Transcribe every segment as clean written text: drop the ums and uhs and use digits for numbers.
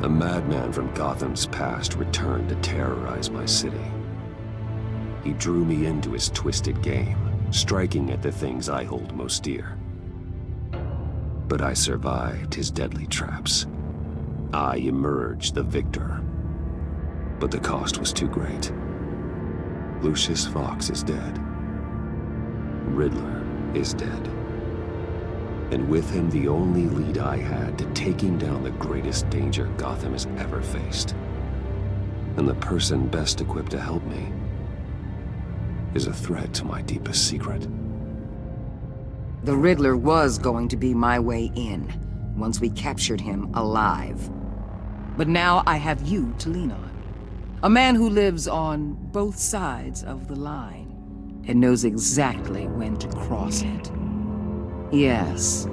A madman from Gotham's past returned to terrorize my city. He drew me into his twisted game, striking at the things I hold most dear. But I survived his deadly traps. I emerged the victor. But the cost was too great. Lucius Fox is dead. Riddler is dead. And with him, the only lead I had to taking down the greatest danger Gotham has ever faced. And the person best equipped to help me is a threat to my deepest secret. The Riddler was going to be my way in, once we captured him alive. But now I have you to lean on. A man who lives on both sides of the line, and knows exactly when to cross it. Yes,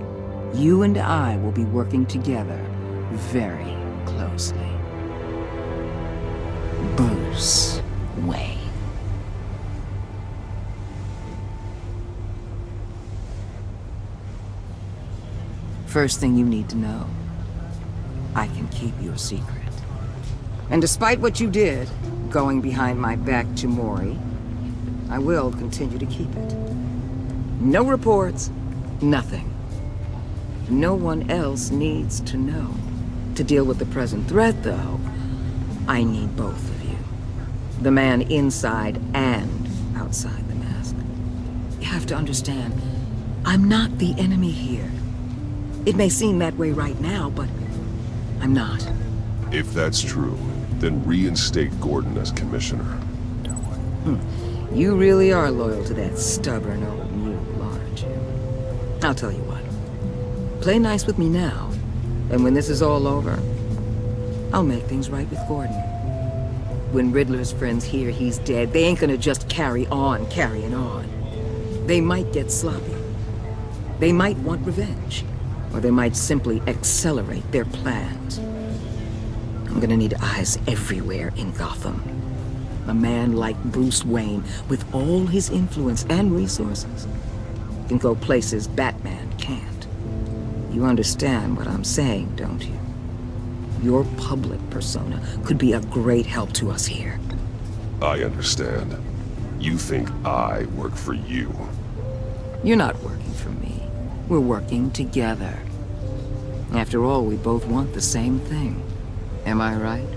you and I will be working together very closely. Bruce Wayne. First thing you need to know, I can keep your secret. And despite what you did, going behind my back to Mori, I will continue to keep it. No reports, nothing. No one else needs to know. To deal with the present threat, though, I need both of you. The man inside and outside the mask. You have to understand, I'm not the enemy here. It may seem that way right now, but I'm not. If that's true, then reinstate Gordon as commissioner. You really are loyal to that stubborn old mule, aren't you? I'll tell you what. Play nice with me now, and when this is all over, I'll make things right with Gordon. When Riddler's friends hear he's dead, they ain't gonna just carry on carrying on. They might get sloppy. They might want revenge. Or they might simply accelerate their plans. I'm gonna need eyes everywhere in Gotham. A man like Bruce Wayne, with all his influence and resources, can go places Batman can't. You understand what I'm saying, don't you? Your public persona could be a great help to us here. I understand. You think I work for you. You're not working for me. We're working together. After all, we both want the same thing. Am I right?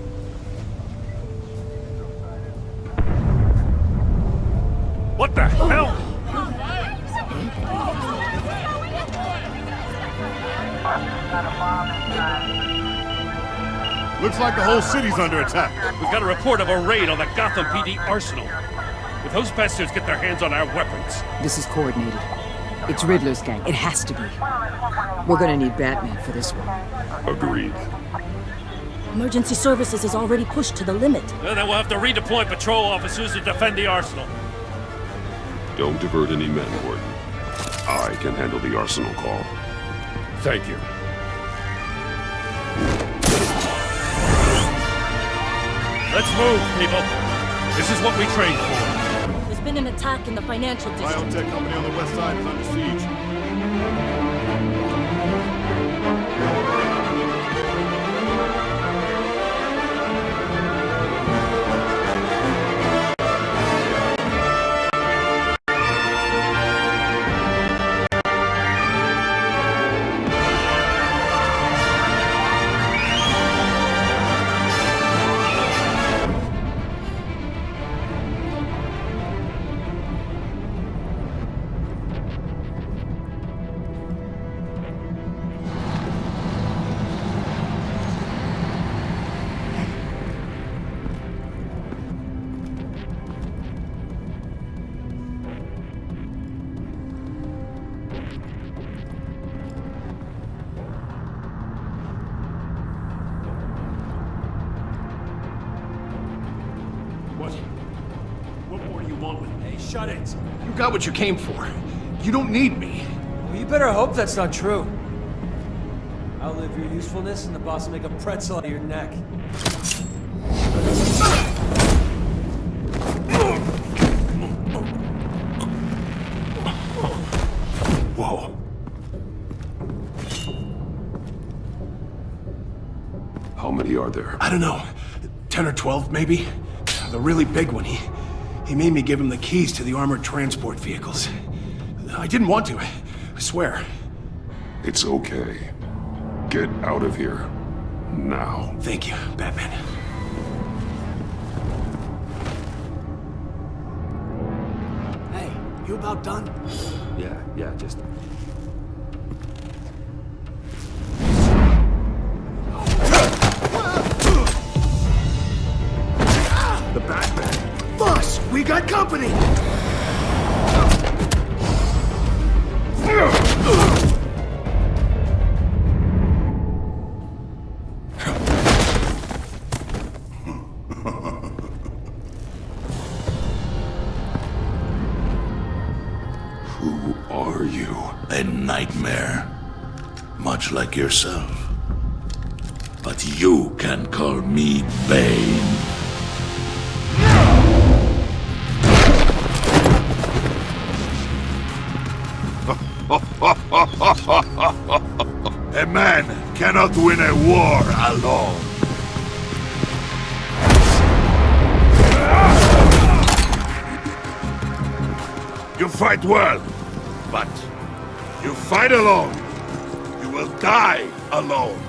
What the hell? Looks like the whole city's under attack. We've got a report of a raid on the Gotham PD arsenal. If those bastards get their hands on our weapons... This is coordinated. It's Riddler's gang. It has to be. We're gonna need Batman for this one. Agreed. Emergency services is already pushed to the limit. Then we'll have to redeploy patrol officers to defend the arsenal. Don't divert any men, Gordon. I can handle the arsenal call. Thank you. Let's move, people. This is what we trained for. There's been an attack in the financial district. Biotech company on the west side is under siege. What more do you want with me? Hey, shut it! You got what you came for. You don't need me. Well, you better hope that's not true. Outlive your usefulness and the boss will make a pretzel out of your neck. Whoa. How many are there? I don't know. 10 or 12, maybe? The really big one, he made me give him the keys to the armored transport vehicles. I didn't want to, I swear. It's okay. Get out of here. Now. Thank you, Batman. Hey, you about done? Yeah, just... The Batman! Boss, we got company! Who are you? A nightmare, much like yourself. But you can call me Bane. A man cannot win a war alone. You fight well, but you fight alone. You will die alone.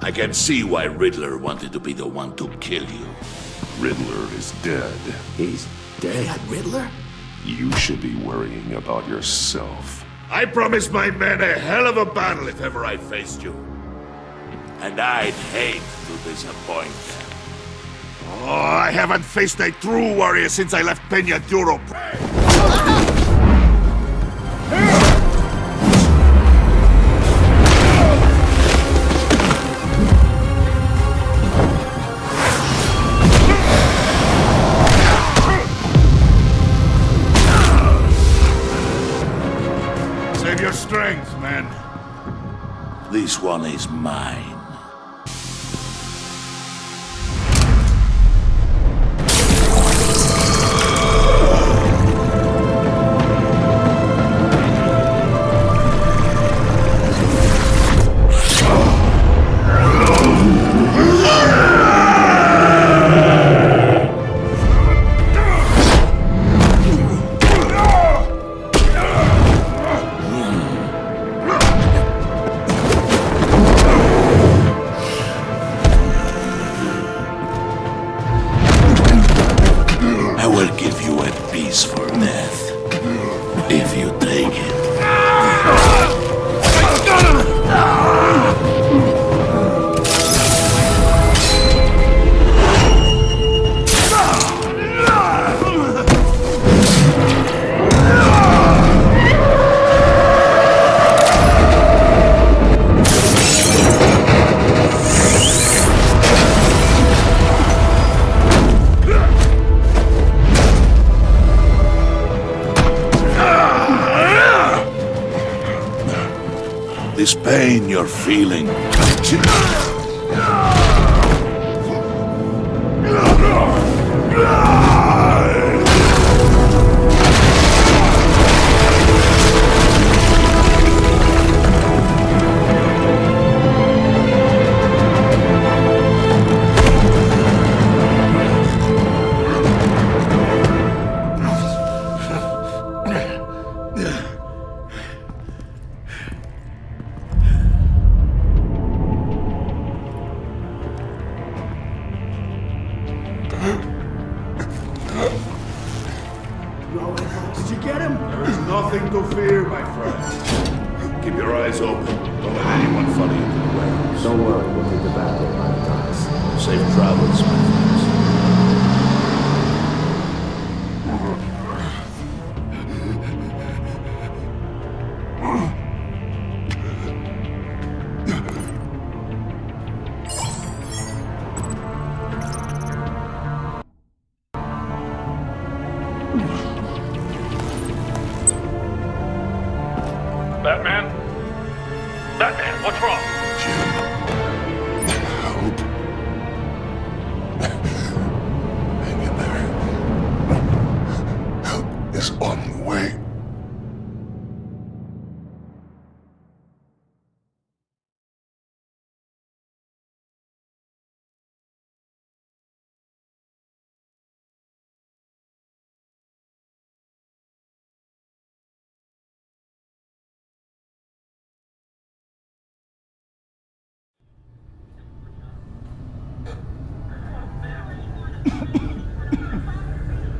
I can see why Riddler wanted to be the one to kill you. Riddler is dead. He's dead. Riddler? You should be worrying about yourself. I promised my men a hell of a battle if ever I faced you. And I'd hate to disappoint them. Oh, I haven't faced a true warrior since I left Peña Duro. Save your strength, man. This one is mine. This pain you're feeling. Did you get him? There's nothing to fear, my friend. Keep your eyes open. Don't let anyone follow you to the warehouse. Don't worry, we'll meet the Batman by the docks. Safe travels, my friends. Batman, what's wrong? Help. Hang in there. Help is on the way.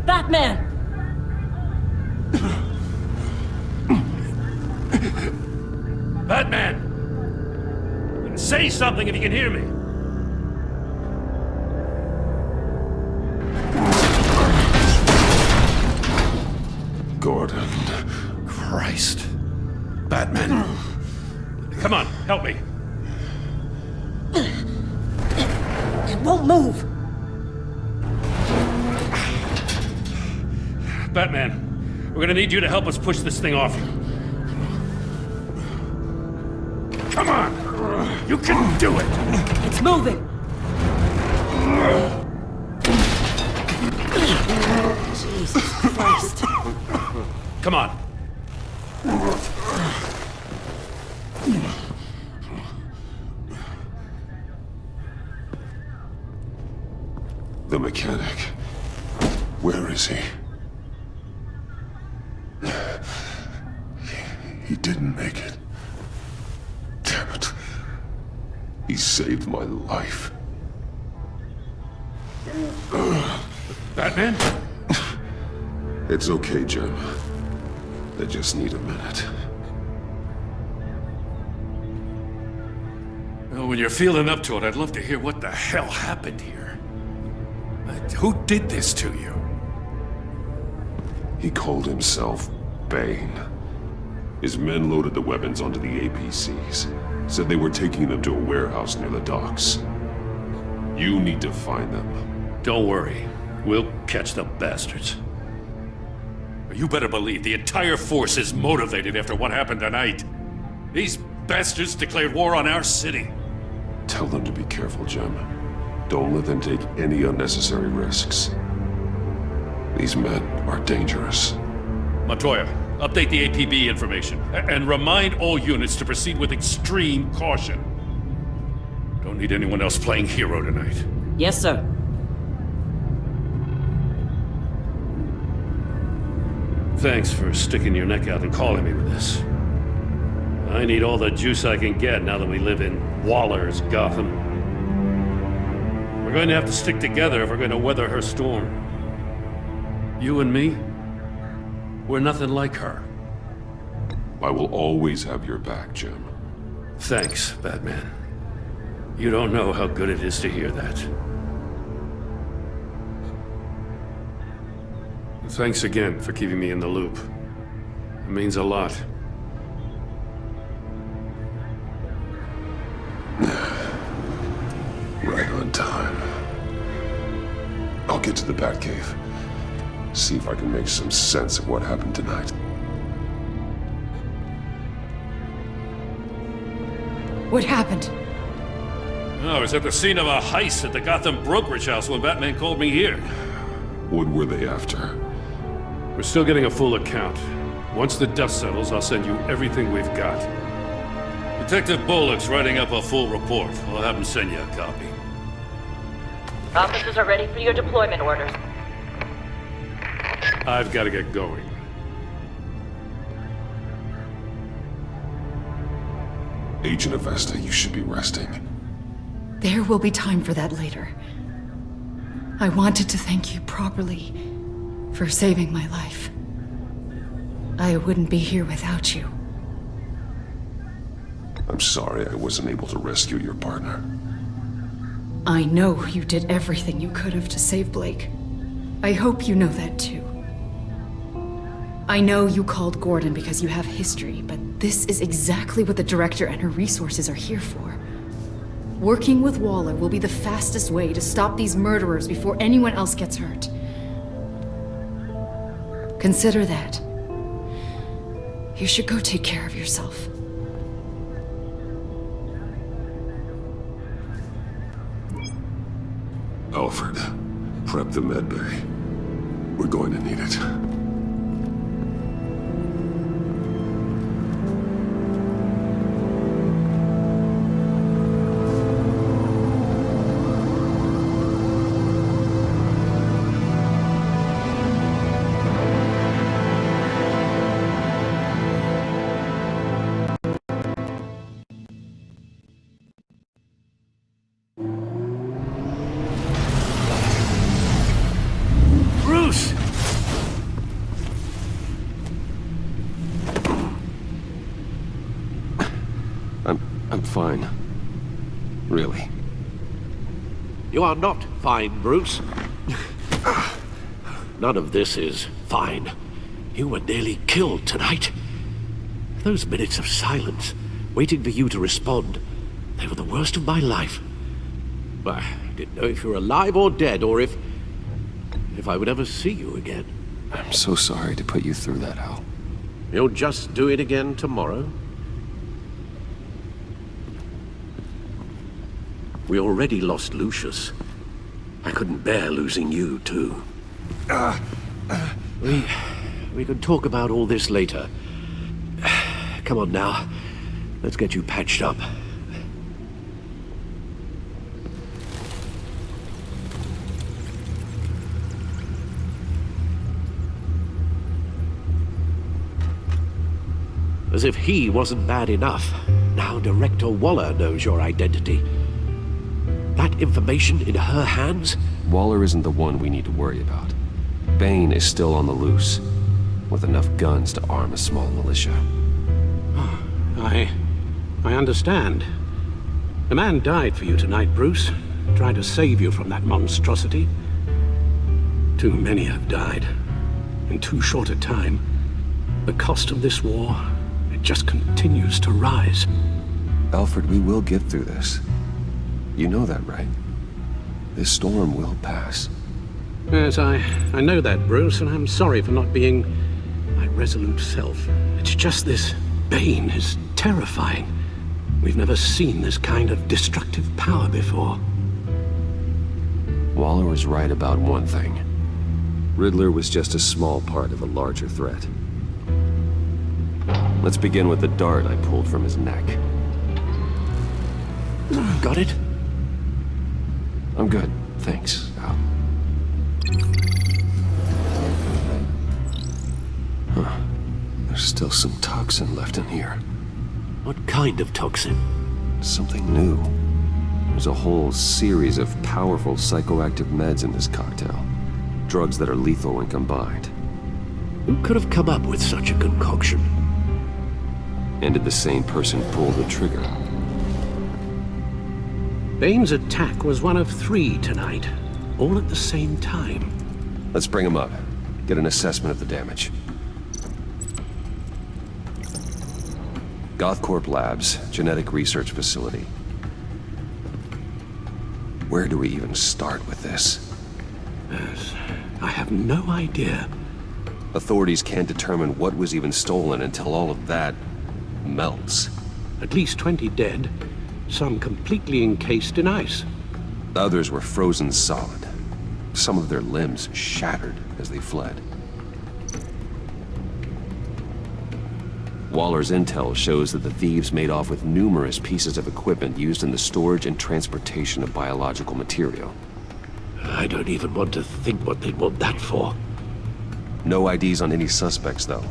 Batman! Batman! Say something if you can hear me. Gordon. Christ. Batman. Come on, help me. It won't move! Batman, we're gonna need you to help us push this thing off you. Come on! You can do it! It's moving! Jesus Christ. Come on. The mechanic. Where is he? He didn't make it. Damn it. He saved my life. Batman? It's okay, Jim. I just need a minute. Well, when you're feeling up to it, I'd love to hear what the hell happened here. Who did this to you? He called himself Bane. His men loaded the weapons onto the APCs. Said they were taking them to a warehouse near the docks. You need to find them. Don't worry. We'll catch the bastards. You better believe the entire force is motivated after what happened tonight. These bastards declared war on our city. Tell them to be careful, Jim. Don't let them take any unnecessary risks. These men are dangerous. Montoya, update the APB information and remind all units to proceed with extreme caution. Don't need anyone else playing hero tonight. Yes, sir. Thanks for sticking your neck out and calling me with this. I need all the juice I can get now that we live in Waller's Gotham. We're going to have to stick together if we're going to weather her storm. You and me, we're nothing like her. I will always have your back, Jim. Thanks, Batman. You don't know how good it is to hear that. Thanks again for keeping me in the loop. It means a lot. Right on time. I'll get to the Batcave. See if I can make some sense of what happened tonight. What happened? I was at the scene of a heist at the Gotham brokerage house when Batman called me here. What were they after? We're still getting a full account. Once the dust settles, I'll send you everything we've got. Detective Bullock's writing up a full report. I'll have him send you a copy. Officers are ready for your deployment orders. I've got to get going. Agent Avesta, you should be resting. There will be time for that later. I wanted to thank you properly for saving my life. I wouldn't be here without you. I'm sorry I wasn't able to rescue your partner. I know you did everything you could have to save Blake. I hope you know that too. I know you called Gordon because you have history, but this is exactly what the director and her resources are here for. Working with Waller will be the fastest way to stop these murderers before anyone else gets hurt. Consider that. You should go take care of yourself. Alfred, prep the medbay. We're going to need it. Bruce! I'm fine. Really. You are not fine, Bruce. None of this is fine. You were nearly killed tonight. Those minutes of silence, waiting for you to respond, they were the worst of my life. I didn't know if you were alive or dead, or if I would ever see you again. I'm so sorry to put you through that, Al. You'll just do it again tomorrow? We already lost Lucius. I couldn't bear losing you, too. We can talk about all this later. Come on now. Let's get you patched up. As if he wasn't bad enough, now Director Waller knows your identity. That information in her hands? Waller isn't the one we need to worry about. Bane is still on the loose, with enough guns to arm a small militia. I understand. A man died for you tonight, Bruce. Trying to save you from that monstrosity. Too many have died. In too short a time. The cost of this war, it just continues to rise. Alfred, we will get through this. You know that, right? This storm will pass. Yes, I know that, Bruce, and I'm sorry for not being my resolute self. It's just this Bane is terrifying. We've never seen this kind of destructive power before. Waller was right about one thing. Riddler was just a small part of a larger threat. Let's begin with the dart I pulled from his neck. Got it? I'm good, thanks, Al. Huh. There's still some toxin left in here. What kind of toxin? Something new. There's a whole series of powerful psychoactive meds in this cocktail. Drugs that are lethal when combined. Who could have come up with such a concoction? And did the same person pull the trigger? Bane's attack was one of 3 tonight, all at the same time. Let's bring him up. Get an assessment of the damage. GothCorp Labs, genetic research facility. Where do we even start with this? Yes, I have no idea. Authorities can't determine what was even stolen until all of that melts. At least 20 dead, some completely encased in ice. Others were frozen solid. Some of their limbs shattered as they fled. Waller's intel shows that the thieves made off with numerous pieces of equipment used in the storage and transportation of biological material. I don't even want to think what they'd want that for. No IDs on any suspects, though.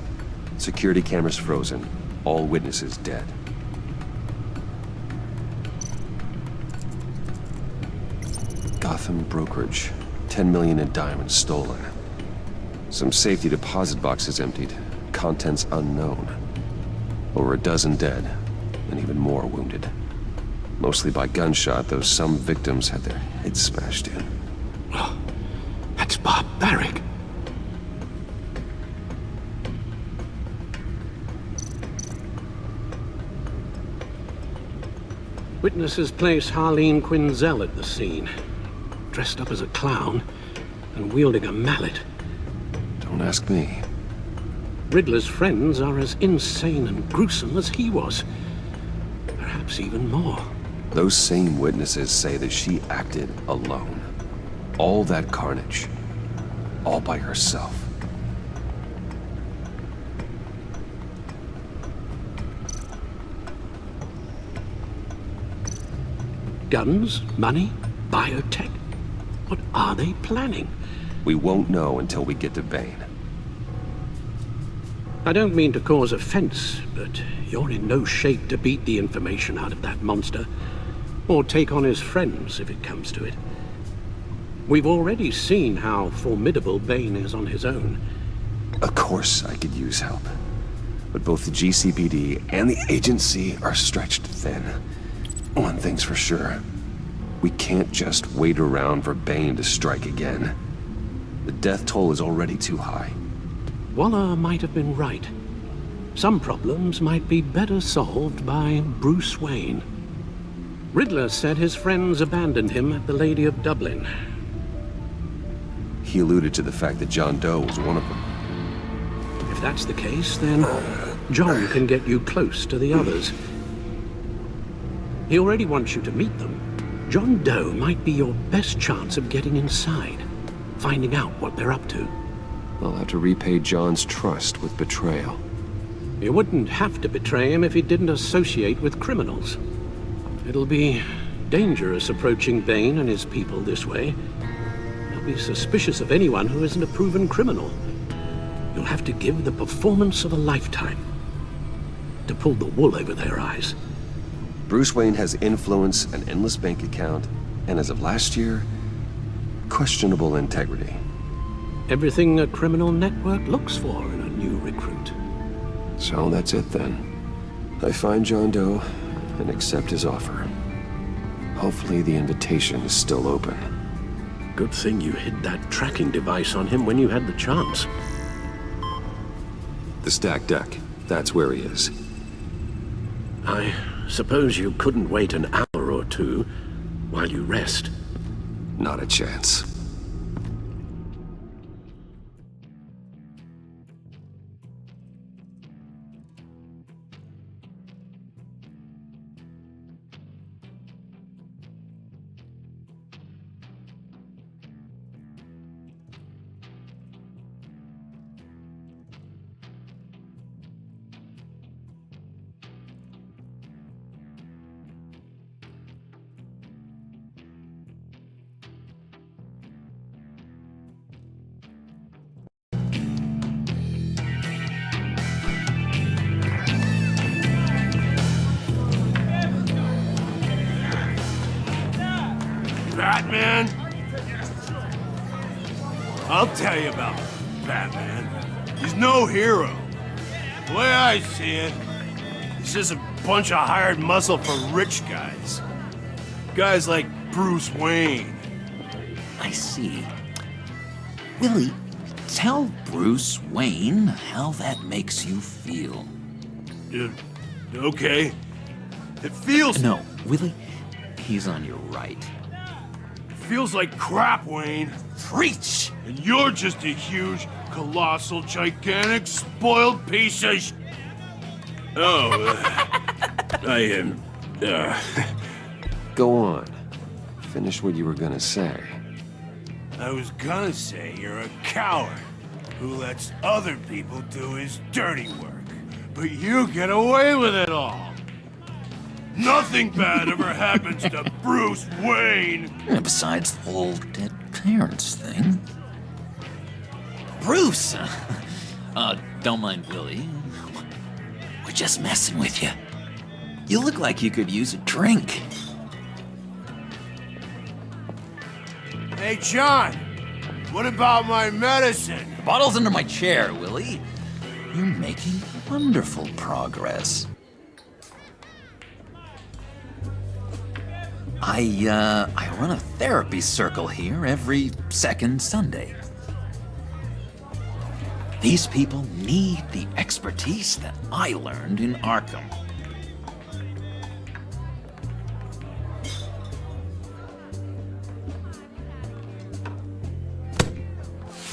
Security cameras frozen. All witnesses dead. Gotham brokerage. 10 million in diamonds stolen. Some safety deposit boxes emptied. Contents unknown. Over a dozen dead, and even more wounded. Mostly by gunshot, though some victims had their heads smashed in. Oh, that's barbaric. Witnesses place Harleen Quinzel at the scene, dressed up as a clown and wielding a mallet. Don't ask me. Riddler's friends are as insane and gruesome as he was. Perhaps even more. Those same witnesses say that she acted alone. all that carnage, all by herself. Guns, money, biotech. What are they planning? We won't know until we get to Bane. I don't mean to cause offense, but you're in no shape to beat the information out of that monster, or take on his friends if it comes to it. We've already seen how formidable Bane is on his own. Of course I could use help, but both the GCPD and the agency are stretched thin. One thing's for sure. We can't just wait around for Bane to strike again. The death toll is already too high. Waller might have been right. Some problems might be better solved by Bruce Wayne. Riddler said his friends abandoned him at the Lady of Dublin. He alluded to the fact that John Doe was one of them. If that's the case, then John can get you close to the others. He already wants you to meet them. John Doe might be your best chance of getting inside, finding out what they're up to. I'll have to repay John's trust with betrayal. You wouldn't have to betray him if he didn't associate with criminals. It'll be dangerous approaching Bane and his people this way. They'll be suspicious of anyone who isn't a proven criminal. You'll have to give the performance of a lifetime to pull the wool over their eyes. Bruce Wayne has influence, an endless bank account, and as of last year, questionable integrity. Everything a criminal network looks for in a new recruit. So that's it then. I find John Doe and accept his offer. Hopefully the invitation is still open. Good thing you hid that tracking device on him when you had the chance. The stacked deck, that's where he is. I suppose you couldn't wait an hour or two while you rest. Not a chance. Batman? I'll tell you about Batman. He's no hero. The way I see it, he's just a bunch of hired muscle for rich guys. Guys like Bruce Wayne. I see. Willie, tell Bruce Wayne how that makes you feel. Okay. It feels... No, Willie, he's on your right. Feels like crap, Wayne. Preach! And you're just a huge, colossal, gigantic, spoiled piece of I am... Go on. Finish what you were gonna say. I was gonna say you're a coward who lets other people do his dirty work. But you get away with it all. Nothing bad ever happens to Bruce Wayne. And besides the whole dead parents thing. Bruce! Don't mind Willie. We're just messing with you. You look like you could use a drink. Hey, John. What about my medicine? The bottle's under my chair, Willie. You're making wonderful progress. I run a therapy circle here every second Sunday. These people need the expertise that I learned in Arkham.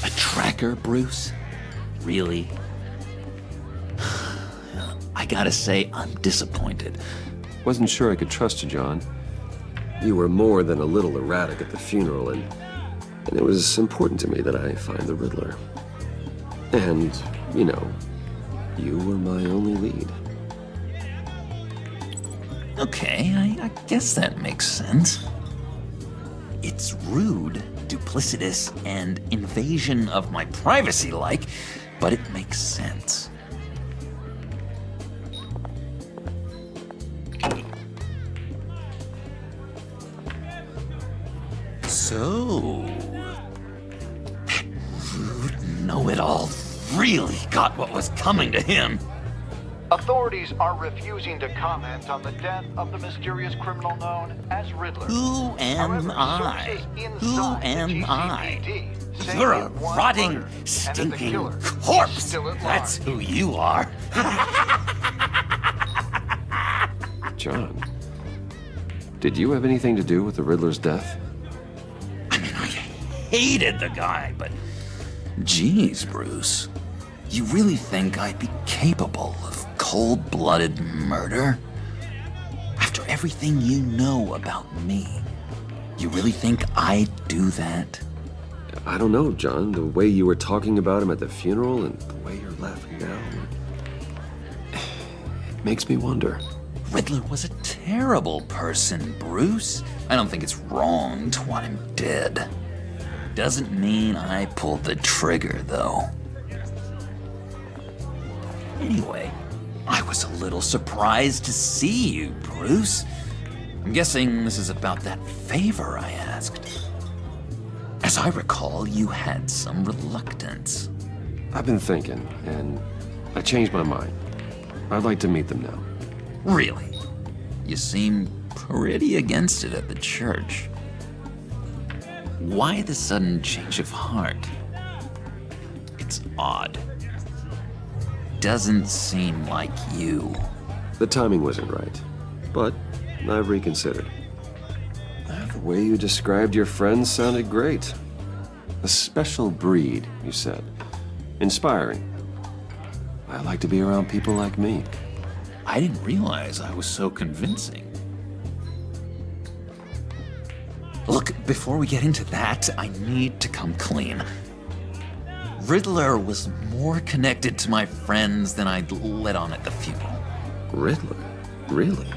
A tracker, Bruce? Really? I gotta say, I'm disappointed. Wasn't sure I could trust you, John. You were more than a little erratic at the funeral, and And it was important to me that I find the Riddler. And, you know, you were my only lead. Okay, I guess that makes sense. It's rude, duplicitous, and invasion of my privacy-like, but it makes sense. So, that rude know-it-all really got what was coming to him. Authorities are refusing to comment on the death of the mysterious criminal known as Riddler. Who am I? Who am I? You're a rotting, stinking corpse. That's who you are. John, did you have anything to do with the Riddler's death? I mean, I hated the guy, but geez, Bruce, you really think I'd be capable of cold-blooded murder? After everything you know about me, you really think I'd do that? I don't know, John. The way you were talking about him at the funeral and the way you're laughing now, it makes me wonder. Riddler was a terrible person, Bruce. I don't think it's wrong to want him dead. Doesn't mean I pulled the trigger, though. Anyway, I was a little surprised to see you, Bruce. I'm guessing this is about that favor I asked. As I recall, you had some reluctance. I've been thinking, and I changed my mind. I'd like to meet them now. Really? You seem pretty against it at the church. Why the sudden change of heart? It's odd. Doesn't seem like you. The timing wasn't right, but I've reconsidered. The way you described your friends sounded great. A special breed, you said. Inspiring. I like to be around people like me. I didn't realize I was so convincing. Look, before we get into that, I need to come clean. Riddler was more connected to my friends than I'd let on at the funeral. Riddler? Really?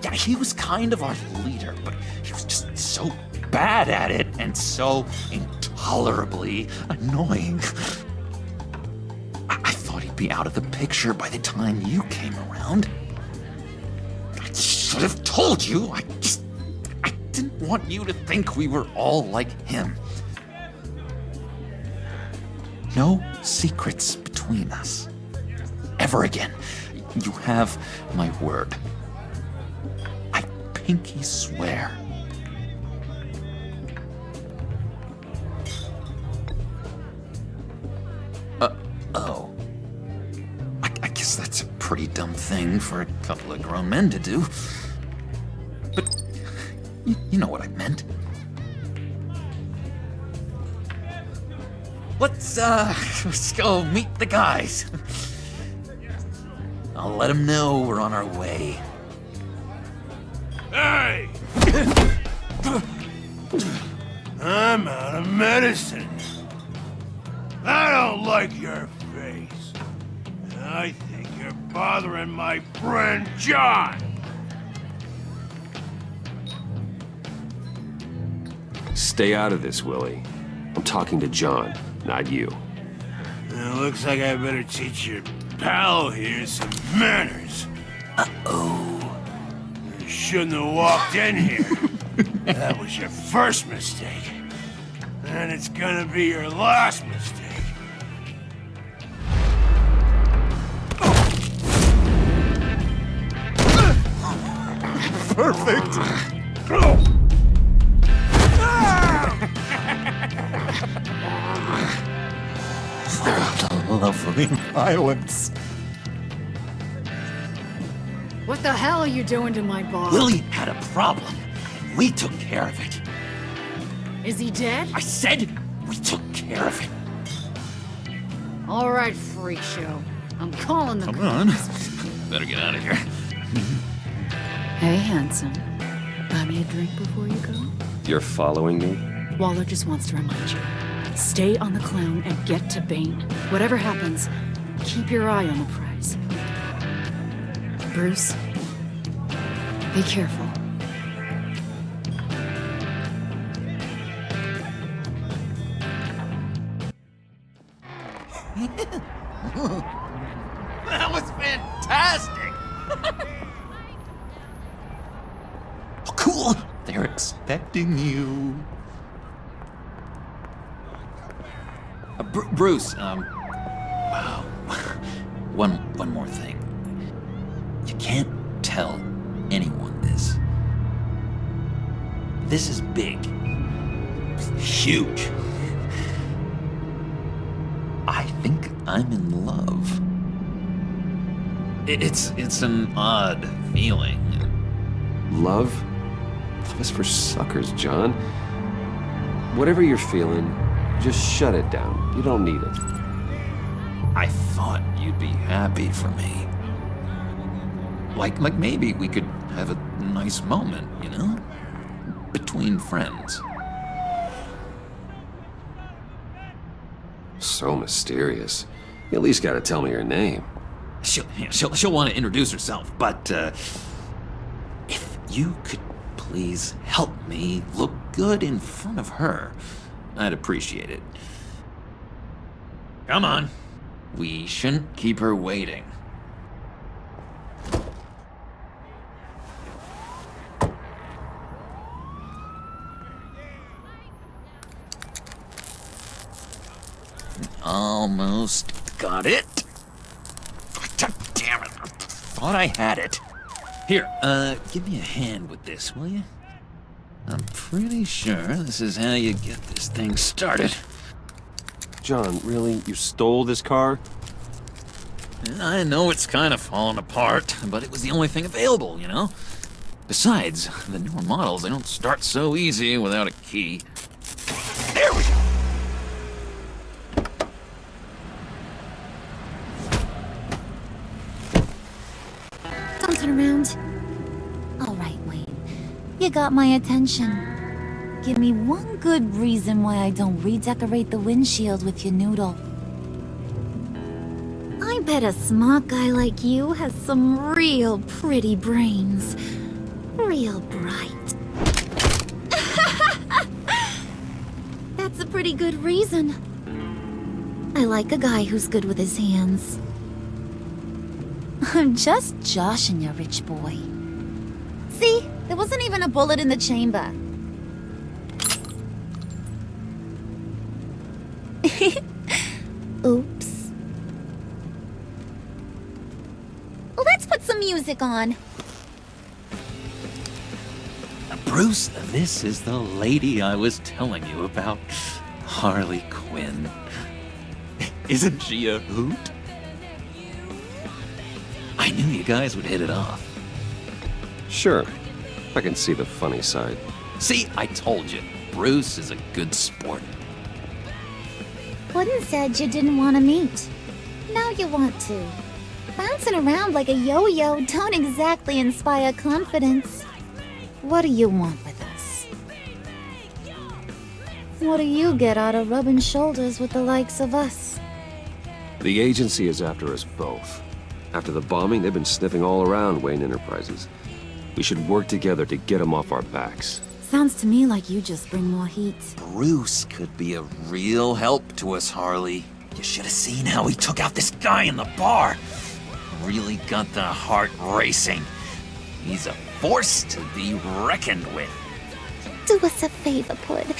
Yeah, he was kind of our leader, but he was just so bad at it and so intolerably annoying. I thought he'd be out of the picture by the time you came around. I should have told you. I didn't want you to think we were all like him. No secrets between us. Ever again. You have my word. I pinky swear. Oh. I guess that's a pretty dumb thing for a couple of grown men to do. But you know what I meant. Let's go meet the guys. I'll let them know we're on our way. Hey! I'm out of medicine. I don't like your face. I think you're bothering my friend John. Stay out of this, Willie. I'm talking to John, not you. It looks like I better teach your pal here some manners. Uh-oh. You shouldn't have walked in here. That was your first mistake. And it's gonna be your last mistake. Perfect. Lovely violence. What the hell are you doing to my boss? Willie had a problem. We took care of it. Is he dead? I said we took care of it. All right, freak show. I'm calling the Come on. Better get out of here. Hey, handsome. Buy me a drink before you go? You're following me? Waller just wants to remind you. Stay on the clown and get to Bane. Whatever happens, keep your eye on the prize. Bruce, be careful. That was fantastic! Oh, cool! They're expecting you. Bruce, wow. One more thing. You can't tell anyone this. This is big. Huge. I think I'm in love. It's an odd feeling. Love? Love is for suckers, John. Whatever you're feeling, just shut it down. You don't need it. I thought you'd be happy for me. Like maybe we could have a nice moment, you know? Between friends. So mysterious. You at least gotta tell me her name. She'll want to introduce herself, but if you could please help me look good in front of her, I'd appreciate it. Come on. We shouldn't keep her waiting. Almost got it. Damn it. I thought I had it. Here, give me a hand with this, will you? I'm pretty sure this is how you get this thing started. John, really? You stole this car? I know it's kind of falling apart, but it was the only thing available, you know? Besides, the newer models, they don't start so easy without a key. There we go! Don't turn around. All right, Wayne. You got my attention. Give me one good reason why I don't redecorate the windshield with your noodle. I bet a smart guy like you has some real pretty brains. Real bright. That's a pretty good reason. I like a guy who's good with his hands. I'm just joshing you, rich boy. See? There wasn't even a bullet in the chamber. Oops. Well, let's put some music on. Bruce, this is the lady I was telling you about. Harley Quinn. Isn't she a hoot? I knew you guys would hit it off. Sure. I can see the funny side. See, I told you. Bruce is a good sport. Wooden said you didn't want to meet. Now you want to. Bouncing around like a yo-yo don't exactly inspire confidence. What do you want with us? What do you get out of rubbing shoulders with the likes of us? The agency is after us both. After the bombing, they've been sniffing all around Wayne Enterprises. We should work together to get them off our backs. Sounds to me like you just bring more heat. Bruce could be a real help to us, Harley. You should have seen how he took out this guy in the bar. Really got the heart racing. He's a force to be reckoned with. Do us a favor, Pud.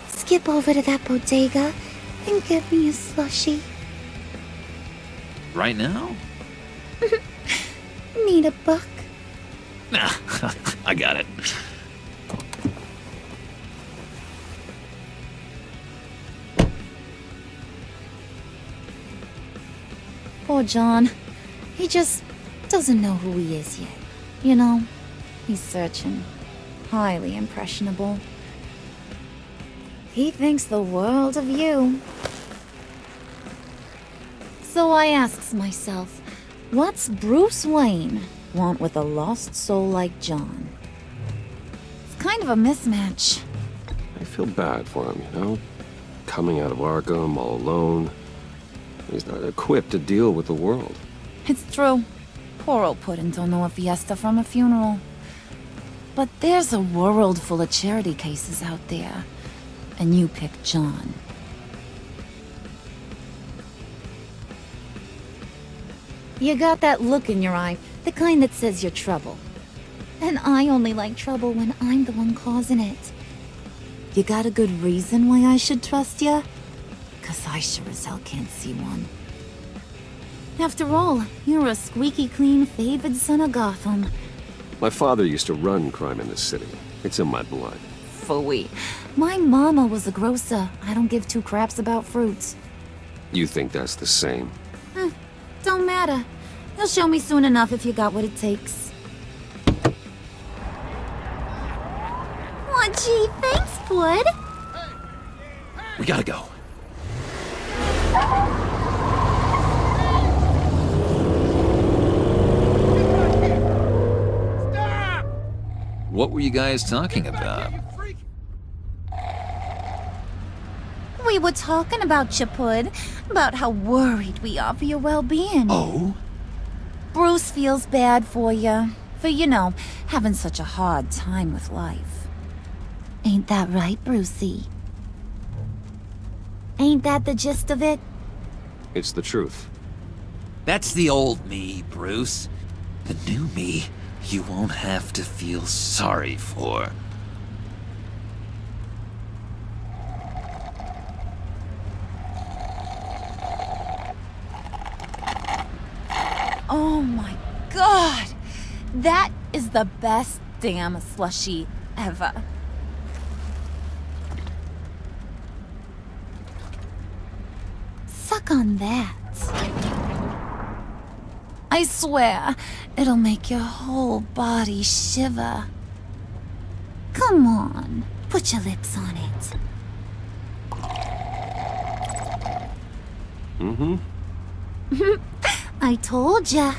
Skip over to that bodega and get me a slushie. Right now? Need a buck? Nah, I got it. Poor John. He just doesn't know who he is yet. You know, he's searching. Highly impressionable. He thinks the world of you. So I asks myself, what's Bruce Wayne want with a lost soul like John? It's kind of a mismatch. I feel bad for him, you know? Coming out of Arkham all alone. He's not equipped to deal with the world. It's true. Poor old Puddin' don't know a fiesta from a funeral. But there's a world full of charity cases out there. And you picked John. You got that look in your eye, the kind that says you're trouble. And I only like trouble when I'm the one causing it. You got a good reason why I should trust you? 'Cause I sure as hell can't see one. After all, you're a squeaky clean favored son of Gotham. My father used to run crime in this city. It's in my blood. Phooey. My mama was a grocer. I don't give two craps about fruits. You think that's the same? Don't matter. You'll show me soon enough if you got what it takes. Aw, gee, thanks, Bud. We gotta go. What were you guys talking about? We were talking about you, Pud. About how worried we are for your well-being. Oh? Bruce feels bad for you. For, you know, having such a hard time with life. Ain't that right, Brucey? Ain't that the gist of it? It's the truth. That's the old me, Bruce. The new me, you won't have to feel sorry for. Oh my god! That is the best damn slushie ever. Suck on that. I swear, it'll make your whole body shiver. Come on, put your lips on it. Mm-hmm. I told ya.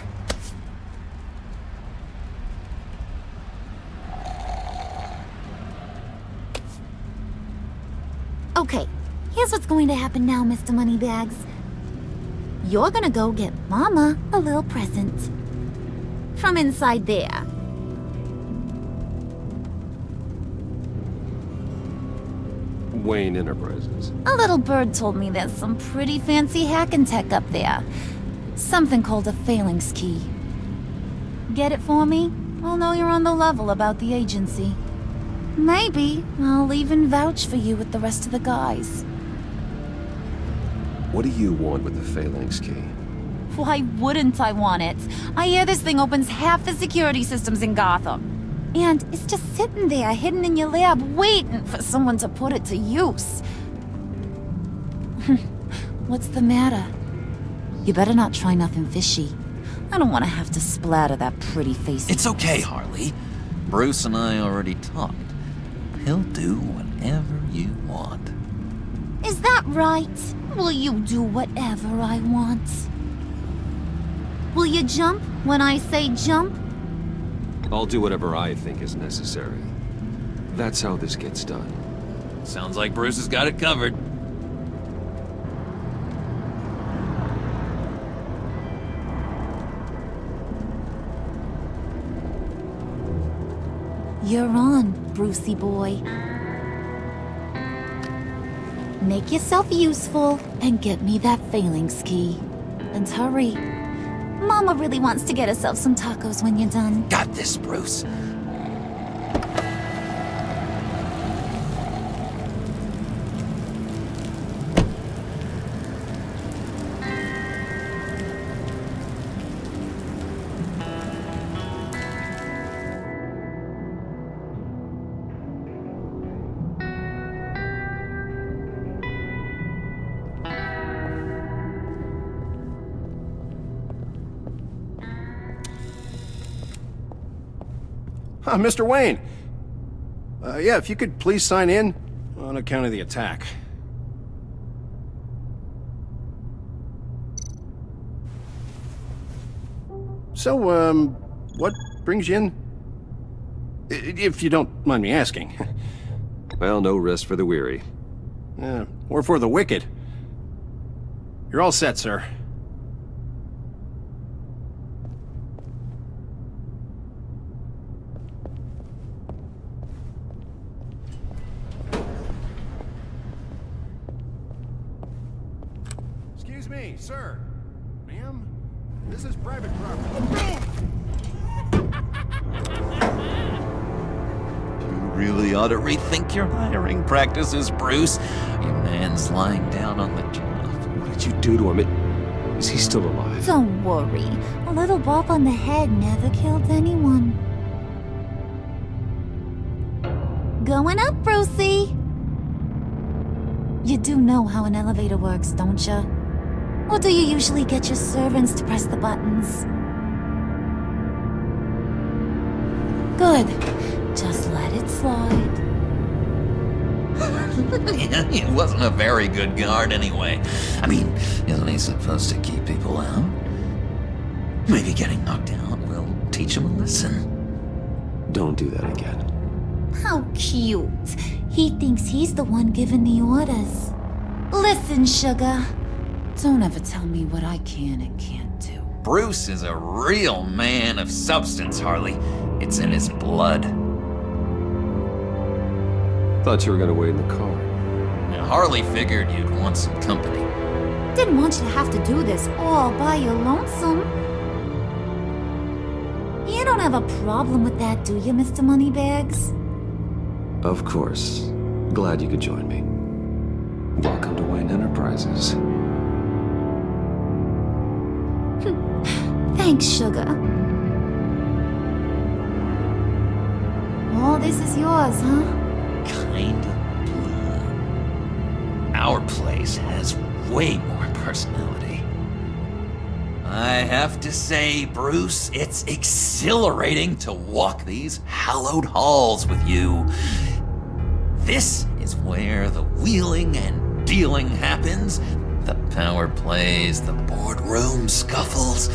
Okay, here's what's going to happen now, Mr. Moneybags. You're gonna go get Mama a little present. From inside there. Wayne Enterprises. A little bird told me there's some pretty fancy hacking tech up there. Something called a phalanx key. Get it for me? I'll know you're on the level about the agency. Maybe I'll even vouch for you with the rest of the guys. What do you want with the phalanx key? Why wouldn't I want it? I hear this thing opens half the security systems in Gotham. And it's just sitting there, hidden in your lab, waiting for someone to put it to use. What's the matter? You better not try nothing fishy. I don't want to have to splatter that pretty face. It's okay, Harley. Bruce and I already talked. He'll do whatever you want. Is that right? Will you do whatever I want? Will you jump when I say jump? I'll do whatever I think is necessary. That's how this gets done. Sounds like Bruce has got it covered. You're on, Brucey boy. Make yourself useful and get me that phalanx key. And hurry. Mama really wants to get herself some tacos when you're done. Got this, Bruce. Mr. Wayne. Yeah, if you could please sign in on account of the attack. So, what brings you in? If you don't mind me asking. Well, no rest for the weary. Or for the wicked. You're all set, sir. Excuse me, sir. Ma'am? This is private property. Really ought to rethink your hiring practices, Bruce. Your man's lying down on the job. What did you do to him? Is he still alive? Don't worry. A little bump on the head never killed anyone. Going up, Brucey! You do know how an elevator works, don't you? Or do you usually get your servants to press the buttons? Good. Just let it slide. Yeah, he wasn't a very good guard anyway. I mean, isn't he supposed to keep people out? Maybe getting knocked out will teach him a lesson. Don't do that again. How cute. He thinks he's the one giving the orders. Listen, Sugar. Don't ever tell me what I can and can't do. Bruce is a real man of substance, Harley. It's in his blood. Thought you were gonna wait in the car. Now, Harley figured you'd want some company. Didn't want you to have to do this all by your lonesome. You don't have a problem with that, do you, Mr. Moneybags? Of course. Glad you could join me. Welcome to Wayne Enterprises. Thanks, Sugar. All this is yours, huh? Kind of blue. Our place has way more personality. I have to say, Bruce, it's exhilarating to walk these hallowed halls with you. This is where the wheeling and dealing happens, the power plays, the boardroom scuffles.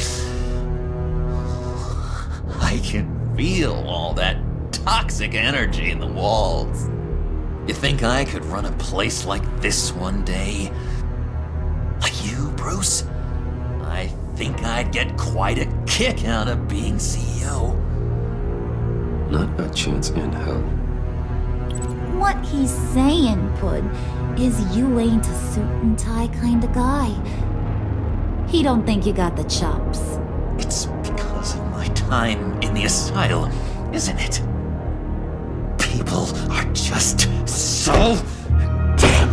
I can feel all that toxic energy in the walls. You think I could run a place like this one day? Like you, Bruce? I think I'd get quite a kick out of being CEO. Not a chance in hell. What he's saying, Pud, is you ain't a suit and tie kind of guy. He don't think you got the chops. It's because of my time in the asylum, isn't it? People are just so damn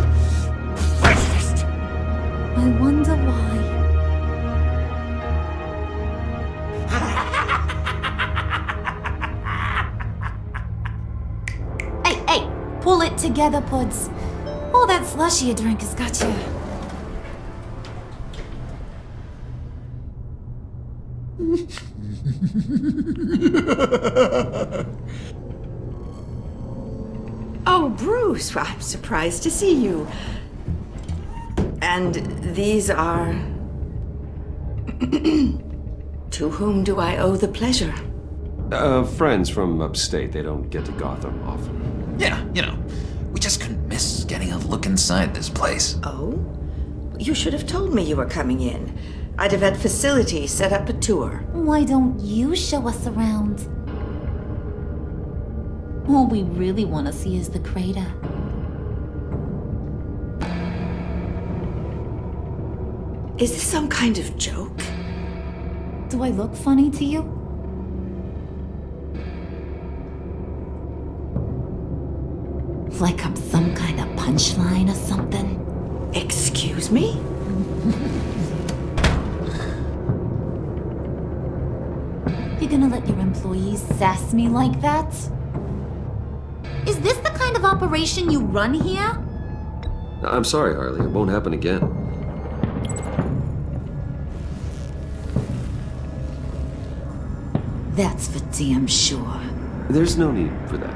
racist. I wonder why. Hey, pull it together, Puds. All that slushy you drink has got you. Oh, Bruce, well, I'm surprised to see you. And these are... To whom do I owe the pleasure? Friends from upstate. They don't get to Gotham often. Yeah, you know, we just couldn't miss getting a look inside this place. Oh? You should have told me you were coming in. I'd have had facilities set up a tour. Why don't you show us around? All we really want to see is the crater. Is this some kind of joke? Do I look funny to you? Like I'm some kind of punchline or something? Excuse me? You're gonna let your employees sass me like that? Is this the kind of operation you run here? I'm sorry, Harley. It won't happen again. That's for damn sure. There's no need for that.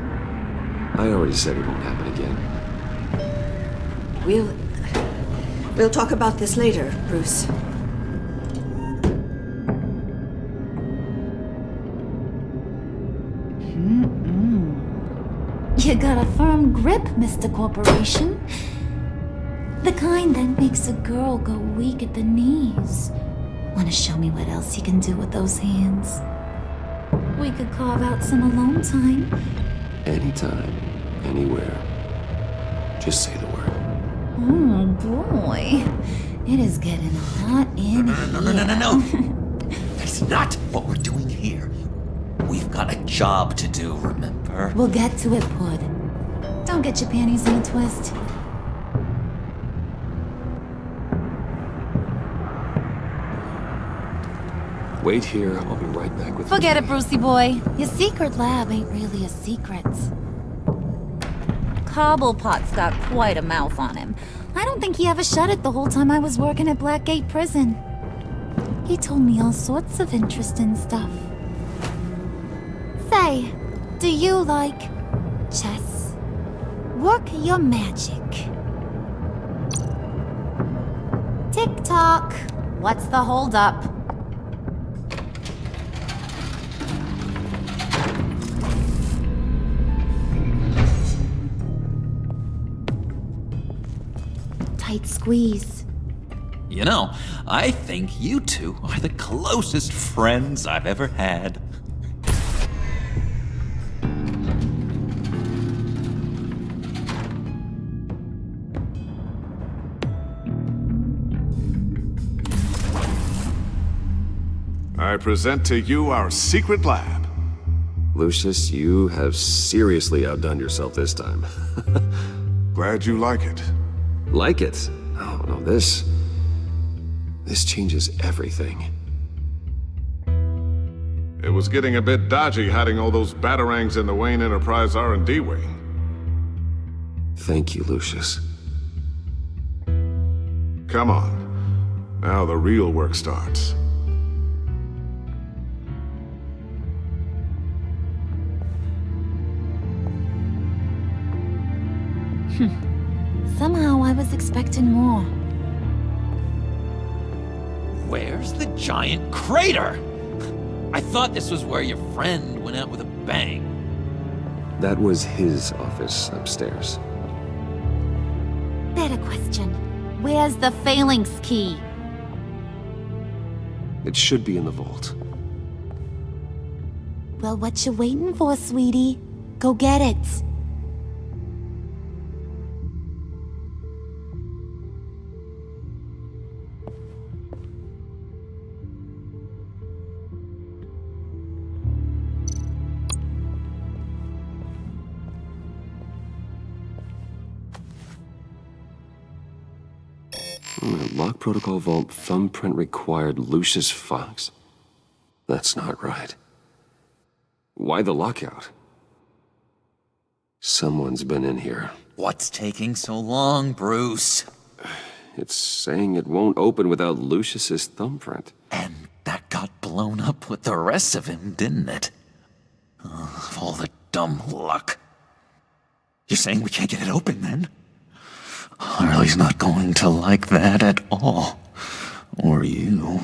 I already said it won't happen again. We'll talk about this later, Bruce. You got a firm grip, Mr. Corporation. The kind that makes a girl go weak at the knees. Wanna show me what else you can do with those hands? We could carve out some alone time. Anytime, anywhere. Just say the word. Oh boy. It is getting hot in here. No. That's not what we're doing here. We've got a job to do, remember? We'll get to it, Pud. Don't get your panties in a twist. Wait here, I'll be right back with you. Forget it, Brucey boy. Your secret lab ain't really a secret. Cobblepot's got quite a mouth on him. I don't think he ever shut it the whole time I was working at Blackgate Prison. He told me all sorts of interesting stuff. Say, do you like chess? Work your magic. Tick-tock. What's the holdup? Tight squeeze. You know, I think you two are the closest friends I've ever had. I present to you our secret lab. Lucius, you have seriously outdone yourself this time. Glad you like it. Like it? Oh, no, this changes everything. It was getting a bit dodgy hiding all those batarangs in the Wayne Enterprise R&D wing. Thank you, Lucius. Come on. Now the real work starts. Somehow I was expecting more. Where's the giant crater? I thought this was where your friend went out with a bang. That was his office upstairs. Better question. Where's the phalanx key? It should be in the vault. Well, what you waiting for, sweetie? Go get it. Lock protocol vault thumbprint required Lucius Fox. That's not right. Why the lockout? Someone's been in here. What's taking so long, Bruce? It's saying it won't open without Lucius's thumbprint. And that got blown up with the rest of him, didn't it? Oh, all the dumb luck. You're saying we can't get it open, then? Harley's not going to like that at all. Or you.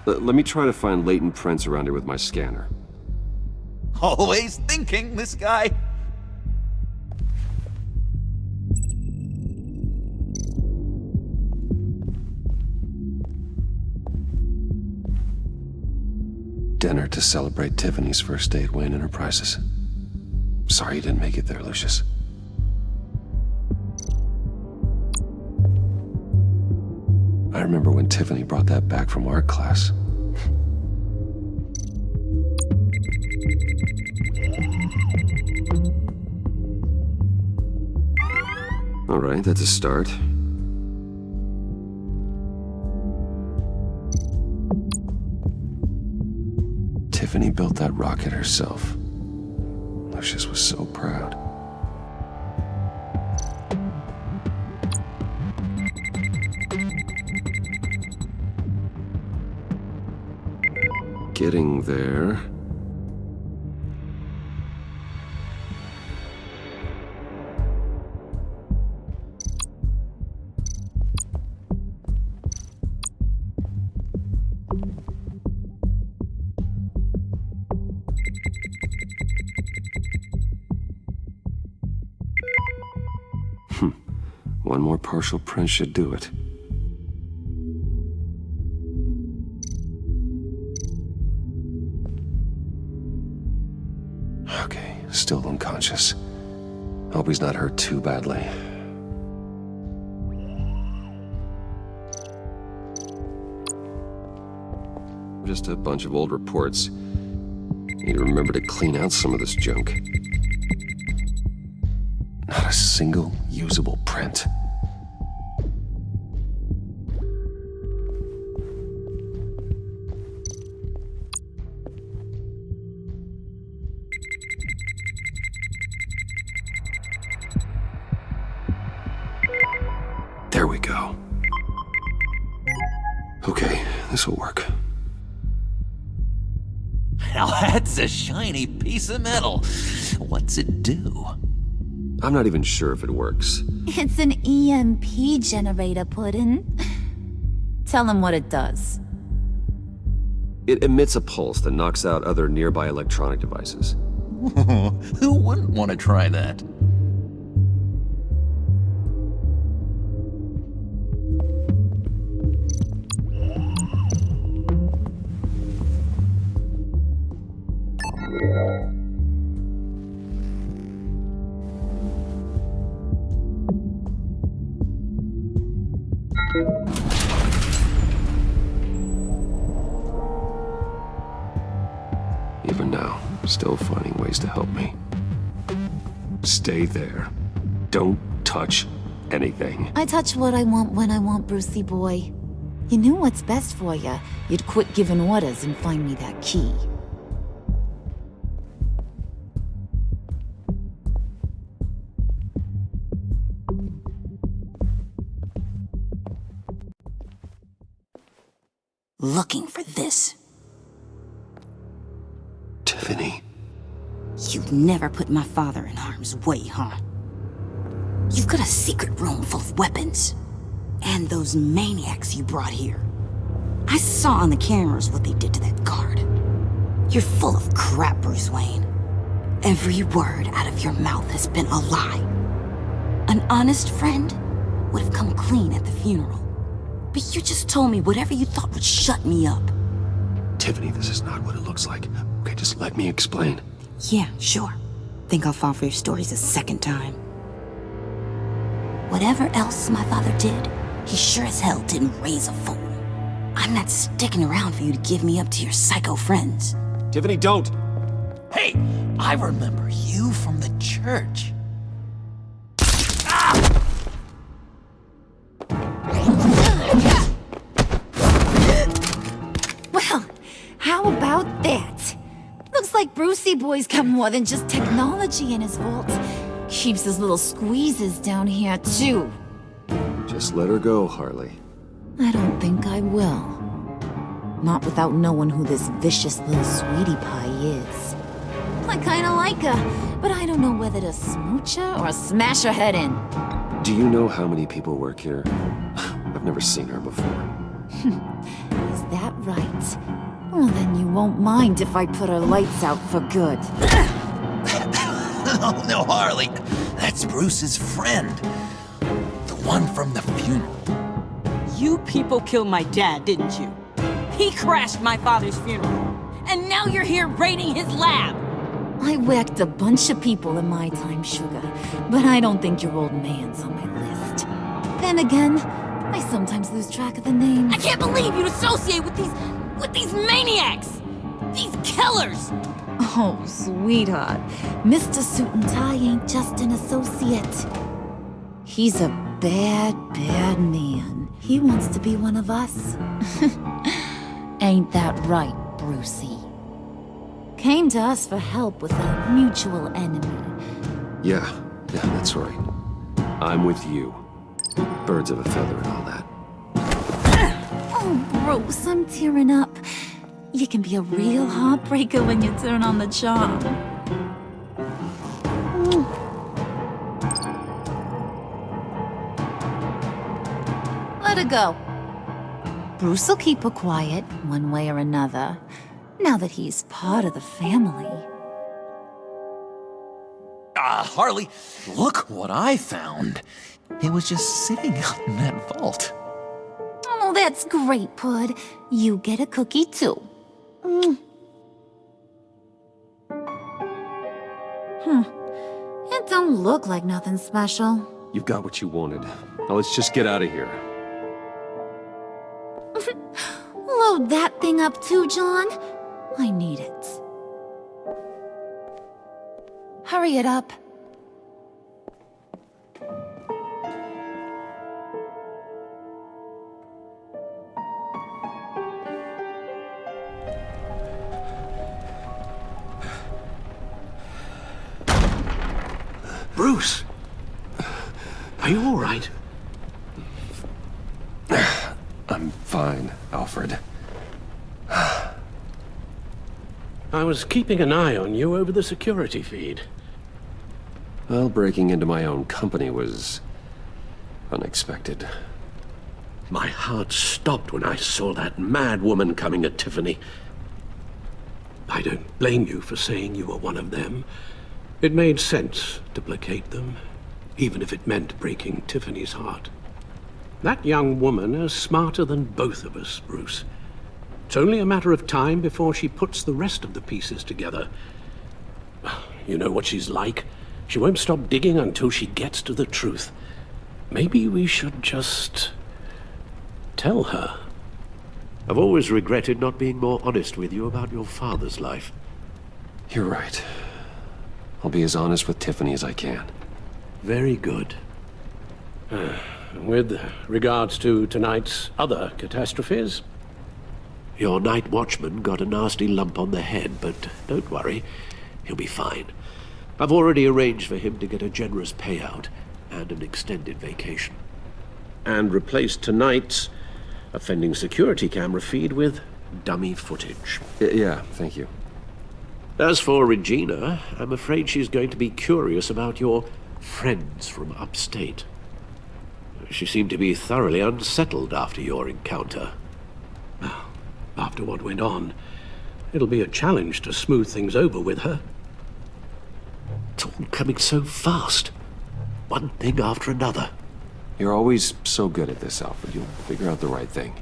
Let me try to find latent prints around here with my scanner. Always thinking, this guy. Dinner to celebrate Tiffany's first day at Wayne Enterprises. Sorry you didn't make it there, Lucius. I remember when Tiffany brought that back from art class. All right, that's a start. Tiffany built that rocket herself. Lucius was so proud. Getting there. One more partial print should do it. Okay, still unconscious. Hope he's not hurt too badly. Just a bunch of old reports. Need to remember to clean out some of this junk. Not a single usable print. There we go. Okay, this'll work. Now that's a shiny piece of metal. What's it do? I'm not even sure if it works. It's an EMP generator, Puddin'. Tell him what it does. It emits a pulse that knocks out other nearby electronic devices. Who wouldn't want to try that? Even now, still finding ways to help me. Stay there. Don't touch anything. I touch what I want when I want, Brucey boy. You knew what's best for you. You'd quit giving orders and find me that key. Looking for this. Tiffany. You'd never put my father in harm's way, huh? You've got a secret room full of weapons. And those maniacs you brought here. I saw on the cameras what they did to that guard. You're full of crap, Bruce Wayne. Every word out of your mouth has been a lie. An honest friend would have come clean at the funeral. But you just told me whatever you thought would shut me up. Tiffany, this is not what it looks like. Okay, just let me explain. Yeah, sure. Think I'll fall for your stories a second time. Whatever else my father did, he sure as hell didn't raise a fool. I'm not sticking around for you to give me up to your psycho friends. Tiffany, don't! Hey, I remember you from the church. Well, how about that? Looks like Brucey boy's got more than just technology in his vault. Keeps his little squeezes down here, too. Just let her go, Harley. I don't think I will. Not without knowing who this vicious little sweetie pie is. I kinda like her, but I don't know whether to smooch her or smash her head in. Do you know how many people work here? I've never seen her before. Is that right? Well, then you won't mind if I put her lights out for good. Oh, no, Harley. That's Bruce's friend. The one from the funeral. You people killed my dad, didn't you? He crashed my father's funeral. And now you're here raiding his lab! I whacked a bunch of people in my time, Sugar, but I don't think your old man's on my list. Then again, I sometimes lose track of the names. I can't believe you'd associate with these maniacs! These killers! Oh, sweetheart. Mr. Suit and Tie ain't just an associate. He's a bad, bad man. He wants to be one of us. Ain't that right, Brucey? Came to us for help with a mutual enemy. Yeah, that's right. I'm with you. Birds of a feather and all that. Oh, Bruce, I'm tearing up. You can be a real heartbreaker when you turn on the charm. Let her go. Bruce will keep her quiet, one way or another, now that he's part of the family. Harley, look what I found. It was just sitting out in that vault. Oh, that's great, Pud. You get a cookie, too. It don't look like nothing special. You've got what you wanted. Now let's just get out of here. Load that thing up too, John. I need it. Hurry it up. Bruce! Are you all right? I'm fine, Alfred. I was keeping an eye on you over the security feed. Well, breaking into my own company was unexpected. My heart stopped when I saw that mad woman coming at Tiffany. I don't blame you for saying you were one of them. It made sense to placate them, even if it meant breaking Tiffany's heart. That young woman is smarter than both of us, Bruce. It's only a matter of time before she puts the rest of the pieces together. You know what she's like. She won't stop digging until she gets to the truth. Maybe we should just tell her. I've always regretted not being more honest with you about your father's life. You're right. I'll be as honest with Tiffany as I can. Very good. With regards to tonight's other catastrophes, your night watchman got a nasty lump on the head, but don't worry, he'll be fine. I've already arranged for him to get a generous payout and an extended vacation. and replaced tonight's offending security camera feed with dummy footage. Yeah, thank you. As for Regina, I'm afraid she's going to be curious about your friends from upstate. She seemed to be thoroughly unsettled after your encounter. Well, after what went on, it'll be a challenge to smooth things over with her. It's all coming so fast. One thing after another. You're always so good at this, Alfred. You'll figure out the right thing.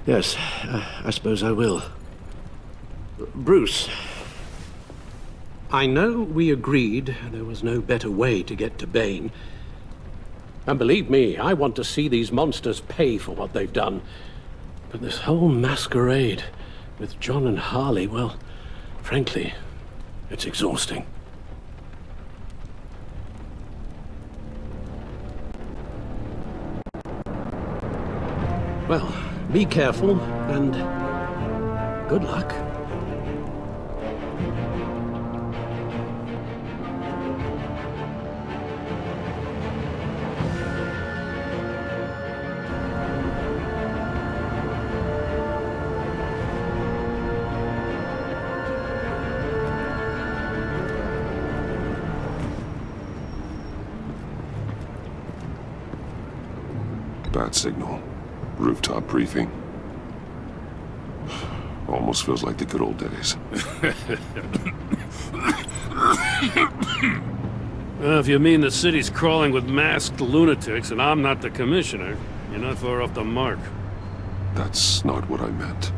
Yes, I suppose I will. Bruce. I know we agreed there was no better way to get to Bane. And believe me, I want to see these monsters pay for what they've done. But this whole masquerade with John and Harley, well, frankly, it's exhausting. Well, be careful, and good luck. Bad signal. Rooftop briefing. Almost feels like the good old days. Well, if you mean the city's crawling with masked lunatics and I'm not the commissioner, you're not far off the mark. That's not what I meant.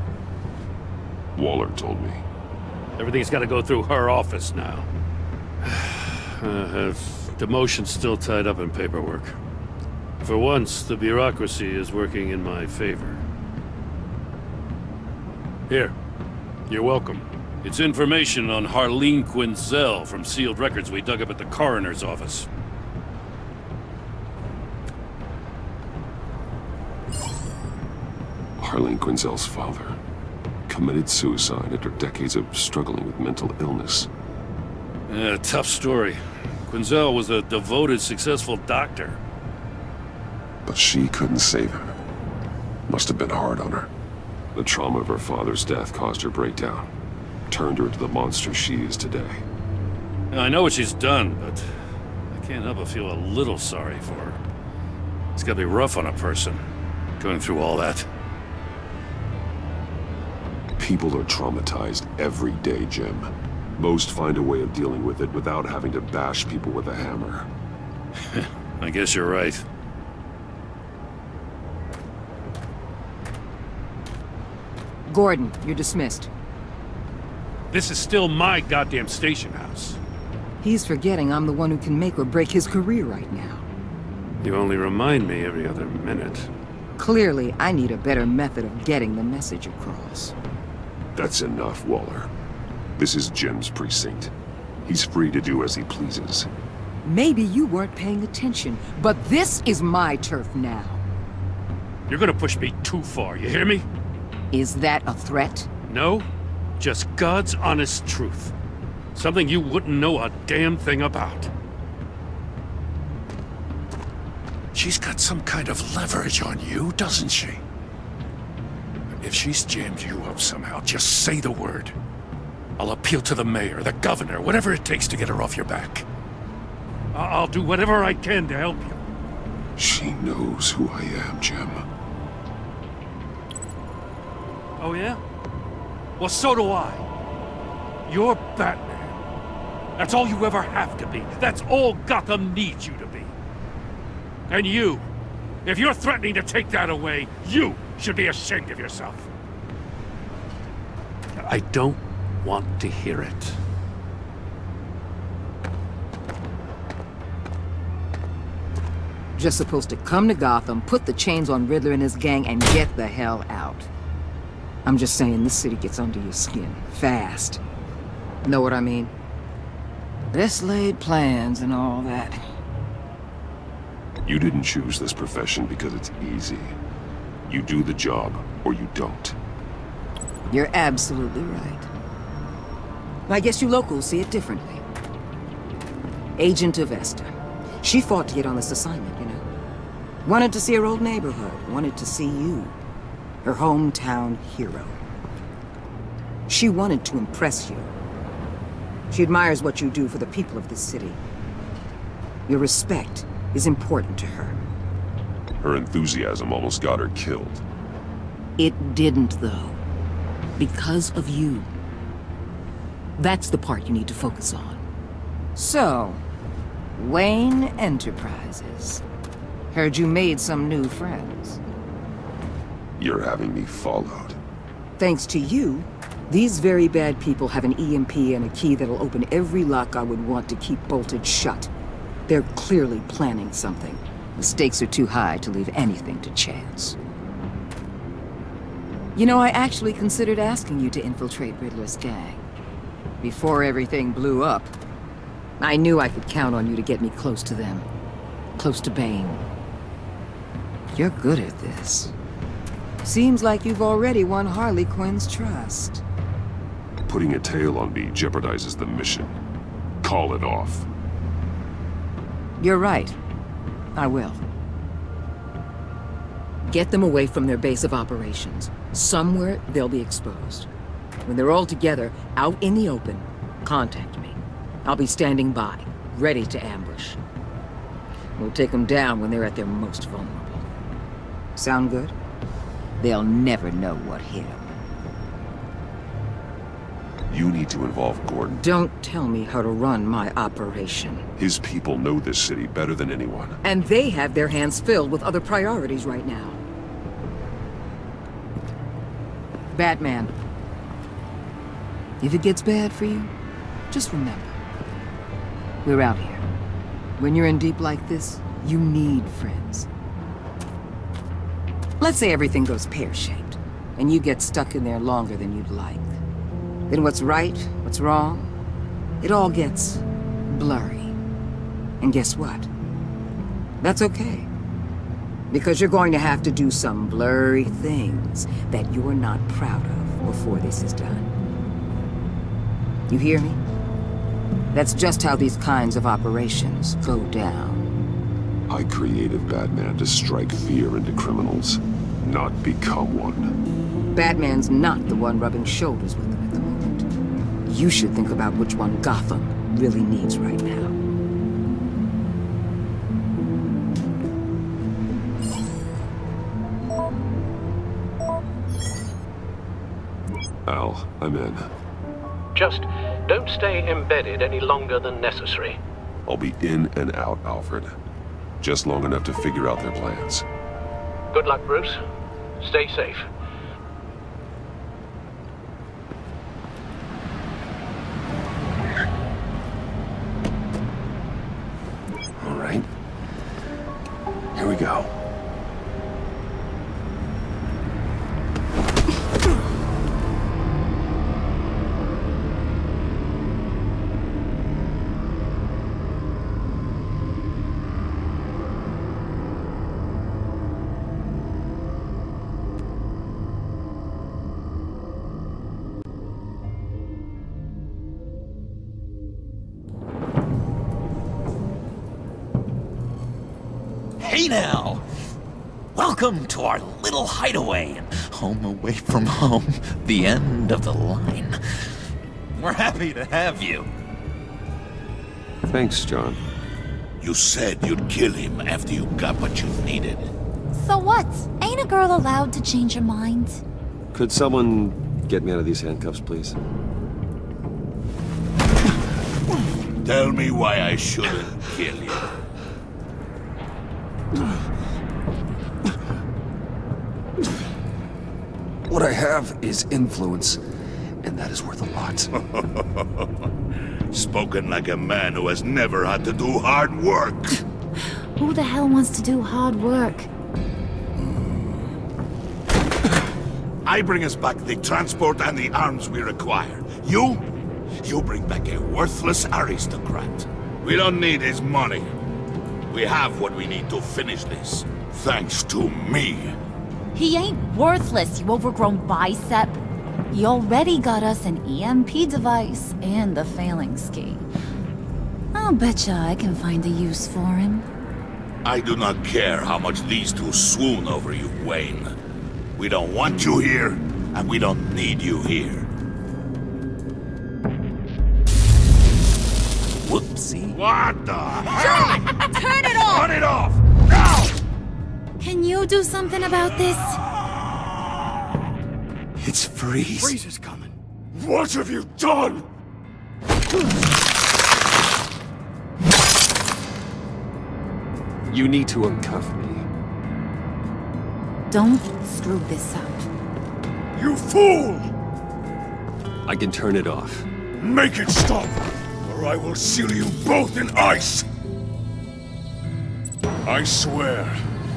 Waller told me. Everything's got to go through her office now. Demotion's still tied up in paperwork. For once, the bureaucracy is working in my favor. Here. You're welcome. It's information on Harleen Quinzel from sealed records we dug up at the coroner's office. Harleen Quinzel's father committed suicide after decades of struggling with mental illness. Yeah, tough story. Quinzel was a devoted, successful doctor. But she couldn't save him. Must have been hard on her. The trauma of her father's death caused her breakdown. Turned her into the monster she is today. I know what she's done, but I can't help but feel a little sorry for her. It's gotta be rough on a person, going through all that. People are traumatized every day, Jim. Most find a way of dealing with it without having to bash people with a hammer. I guess you're right. Gordon, you're dismissed. This is still my goddamn station house. He's forgetting I'm the one who can make or break his career right now. You only remind me every other minute. Clearly, I need a better method of getting the message across. That's enough, Waller. This is Jim's precinct. He's free to do as he pleases. Maybe you weren't paying attention, but this is my turf now. You're gonna push me too far, you hear me? Is that a threat? No, just God's honest truth. Something you wouldn't know a damn thing about. She's got some kind of leverage on you, doesn't she? If she's jammed you up somehow, just say the word. I'll appeal to the mayor, the governor, whatever it takes to get her off your back. I'll do whatever I can to help you. She knows who I am, Jim. Oh yeah? Well, so do I. You're Batman. That's all you ever have to be. That's all Gotham needs you to be. And you, if you're threatening to take that away, you should be ashamed of yourself. I don't want to hear it. Just supposed to come to Gotham, put the chains on Riddler and his gang, and get the hell out. I'm just saying, this city gets under your skin. Fast. Know what I mean? Best laid plans and all that. You didn't choose this profession because it's easy. You do the job, or you don't. You're absolutely right. I guess you locals see it differently. Agent of Vesta. She fought to get on this assignment, you know. Wanted to see her old neighborhood. Wanted to see you. Her hometown hero. She wanted to impress you. She admires what you do for the people of this city. Your respect is important to her. Her enthusiasm almost got her killed. It didn't, though. Because of you. That's the part you need to focus on. So, Wayne Enterprises. Heard you made some new friends. You're having me followed. Thanks to you, these very bad people have an EMP and a key that'll open every lock I would want to keep bolted shut. They're clearly planning something. The stakes are too high to leave anything to chance. You know, I actually considered asking you to infiltrate Riddler's gang. Before everything blew up, I knew I could count on you to get me close to them. Close to Bane. You're good at this. Seems like you've already won Harley Quinn's trust. Putting a tail on me jeopardizes the mission. Call it off. You're right. I will. Get them away from their base of operations. Somewhere they'll be exposed. When they're all together, out in the open, contact me. I'll be standing by, ready to ambush. We'll take them down when they're at their most vulnerable. Sound good? They'll never know what hit them. You need to involve Gordon. Don't tell me how to run my operation. His people know this city better than anyone. And they have their hands filled with other priorities right now. Batman. If it gets bad for you, just remember. We're out here. When you're in deep like this, you need friends. Let's say everything goes pear-shaped, and you get stuck in there longer than you'd like. Then what's right, what's wrong, it all gets blurry. And guess what? That's okay. Because you're going to have to do some blurry things that you're not proud of before this is done. You hear me? That's just how these kinds of operations go down. I created Batman to strike fear into criminals, not become one. Batman's not the one rubbing shoulders with them at the moment. You should think about which one Gotham really needs right now. Al, I'm in. Just Don't stay embedded any longer than necessary. I'll be in and out, Alfred. Just long enough to figure out their plans. Good luck, Bruce. Stay safe. All right. Here we go. Hey now! Welcome to our little hideaway and home away from home, the end of the line. We're happy to have you. Thanks, John. You said you'd kill him after you got what you needed. So what? Ain't a girl allowed to change her mind? Could someone get me out of these handcuffs, please? Tell me why I shouldn't kill you. What I have is influence, and that is worth a lot. Spoken like a man who has never had to do hard work. Who the hell wants to do hard work? I bring us back the transport and the arms we require. You bring back a worthless aristocrat. We don't need his money. We have what we need to finish this. Thanks to me. He ain't worthless, you overgrown bicep. He already got us an EMP device and the failing ski. I'll betcha I can find a use for him. I do not care how much these two swoon over you, Wayne. We don't want you here, and we don't need you here. Whoopsie. What the John! Turn it off! Turn it off! Now! Can you do something about this? It's Freeze. Freeze is coming. What have you done? You need to uncuff me. Don't screw this up. You fool! I can turn it off. Make it stop, or I will seal you both in ice! I swear,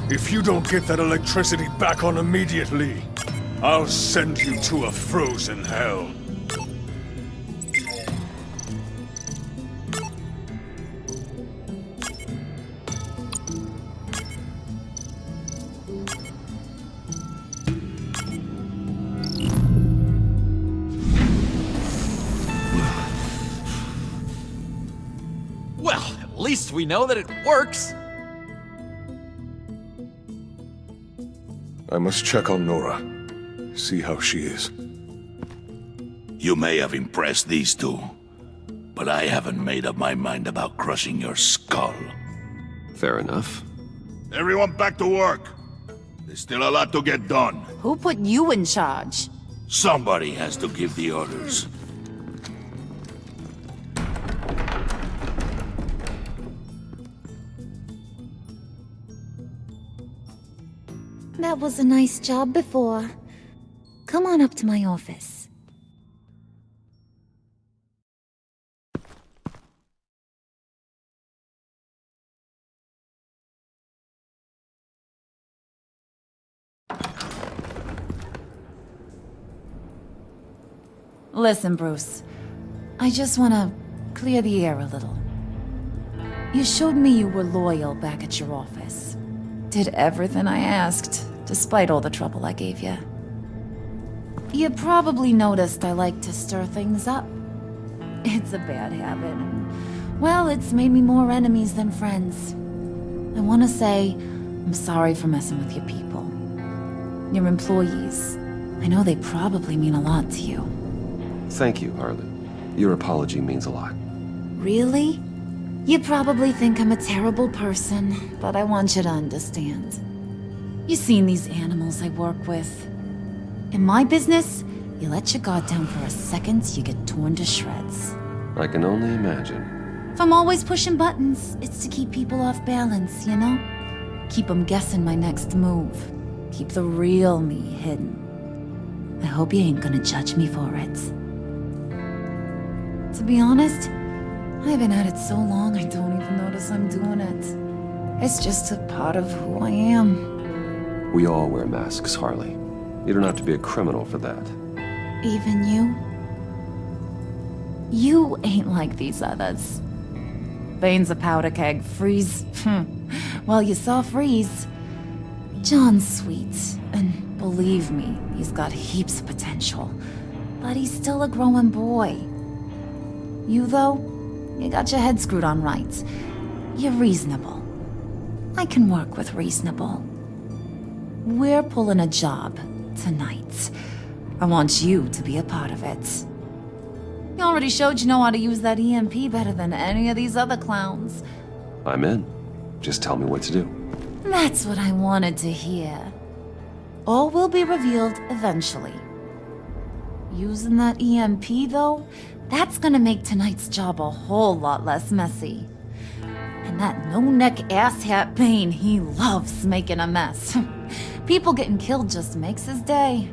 if you don't get that electricity back on immediately, I'll send you to a frozen hell. Well, at least we know that it works. I must check on Nora. See how she is. You may have impressed these two, but I haven't made up my mind about crushing your skull. Fair enough. Everyone back to work. There's still a lot to get done. Who put you in charge? Somebody has to give the orders. That was a nice job before. Come on up to my office. Listen, Bruce. I just want to clear the air a little. You showed me you were loyal back at your office. Did everything I asked, despite all the trouble I gave you. You probably noticed I like to stir things up. It's a bad habit, and, well, it's made me more enemies than friends. I want to say, I'm sorry for messing with your people. Your employees. I know they probably mean a lot to you. Thank you, Harlan. Your apology means a lot. Really? You probably think I'm a terrible person, but I want you to understand. You've seen these animals I work with. In my business, You let your guard down for a second, you get torn to shreds. I can only imagine. If I'm always pushing buttons, it's to keep people off balance, you know? Keep them guessing my next move. Keep the real me hidden. I hope you ain't gonna judge me for it. To be honest, I've been at it so long I don't even notice I'm doing it. It's just a part of who I am. We all wear masks, Harley. You don't have to be a criminal for that. Even you? You ain't like these others. Bane's a powder keg. Freeze. Well, you saw Freeze. John's sweet, and believe me, he's got heaps of potential. But he's still a growing boy. You, though, you got your head screwed on right. You're reasonable. I can work with reasonable. We're pulling a job tonight. I want you to be a part of it. You already showed you know how to use that EMP better than any of these other clowns. I'm in. Just tell me what to do. That's what I wanted to hear. All will be revealed eventually. Using that EMP, though, that's gonna make tonight's job a whole lot less messy. And that no-neck asshat Bane, he loves making a mess. People getting killed just makes his day.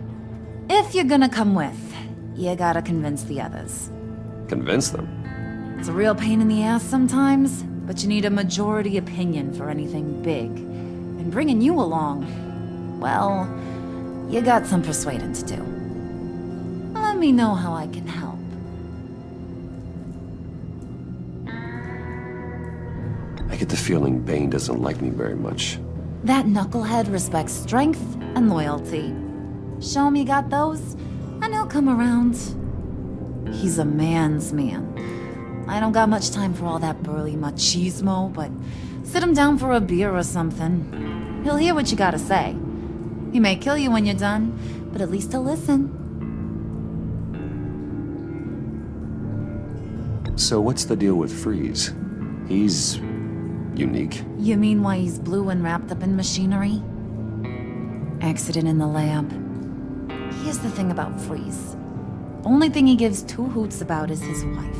If you're gonna come with, you gotta convince the others. Convince them? It's a real pain in the ass sometimes, but you need a majority opinion for anything big. And bringing you along, well, you got some persuading to do. Let me know how I can help. I get the feeling Bane doesn't like me very much. That knucklehead respects strength and loyalty. Show him you got those, and he'll come around. He's a man's man. I don't got much time for all that burly machismo, but sit him down for a beer or something. He'll hear what you gotta say. He may kill you when you're done, but at least he'll listen. So what's the deal with Freeze? He's unique. You mean why he's blue and wrapped up in machinery? Accident in the lab. Here's the thing about Freeze. Only thing he gives two hoots about is his wife.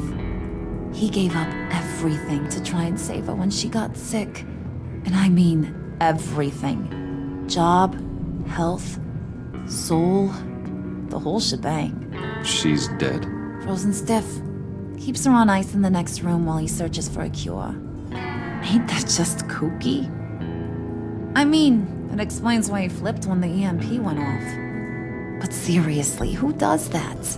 He gave up everything to try and save her when she got sick. And I mean everything. Job, health, soul, the whole shebang. She's dead? Frozen stiff. Keeps her on ice in the next room while he searches for a cure. Ain't that just kooky? I mean, it explains why he flipped when the EMP went off. But seriously, who does that?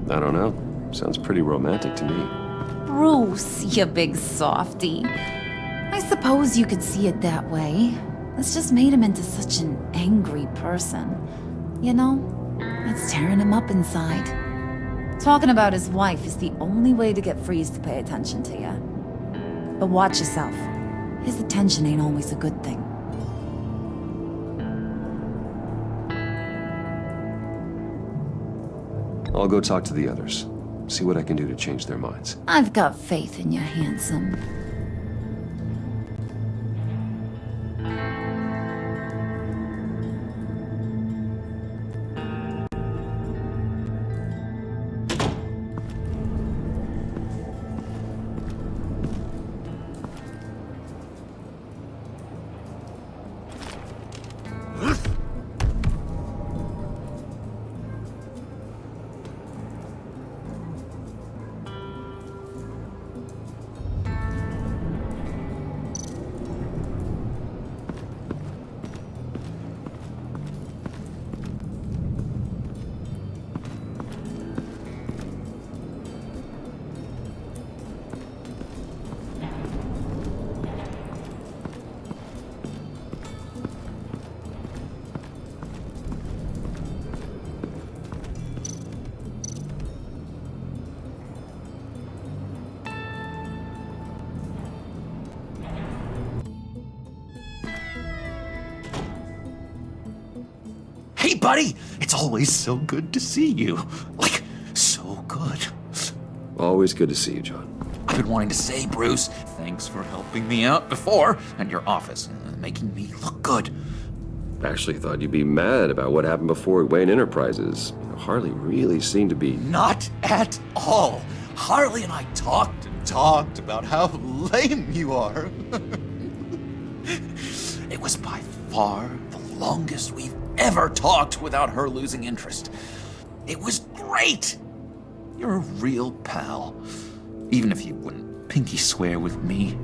I don't know. Sounds pretty romantic to me. Bruce, you big softy. I suppose you could see it that way. It's just made him into such an angry person. You know, it's tearing him up inside. Talking about his wife is the only way to get Freeze to pay attention to you. But watch yourself. His attention ain't always a good thing. I'll go talk to the others. See what I can do to change their minds. I've got faith in you, handsome. Hey, buddy! It's always so good to see you. Like, so good. Always good to see you, John. I've been wanting to say, Bruce, thanks for helping me out before at your office, making me look good. Actually thought you'd be mad about what happened before at Wayne Enterprises. Harley really seemed to be... Not at all. Harley and I talked and talked about how lame you are. It was by far the longest we've ever talked without her losing interest. It was great. You're a real pal, even if you wouldn't pinky swear with me.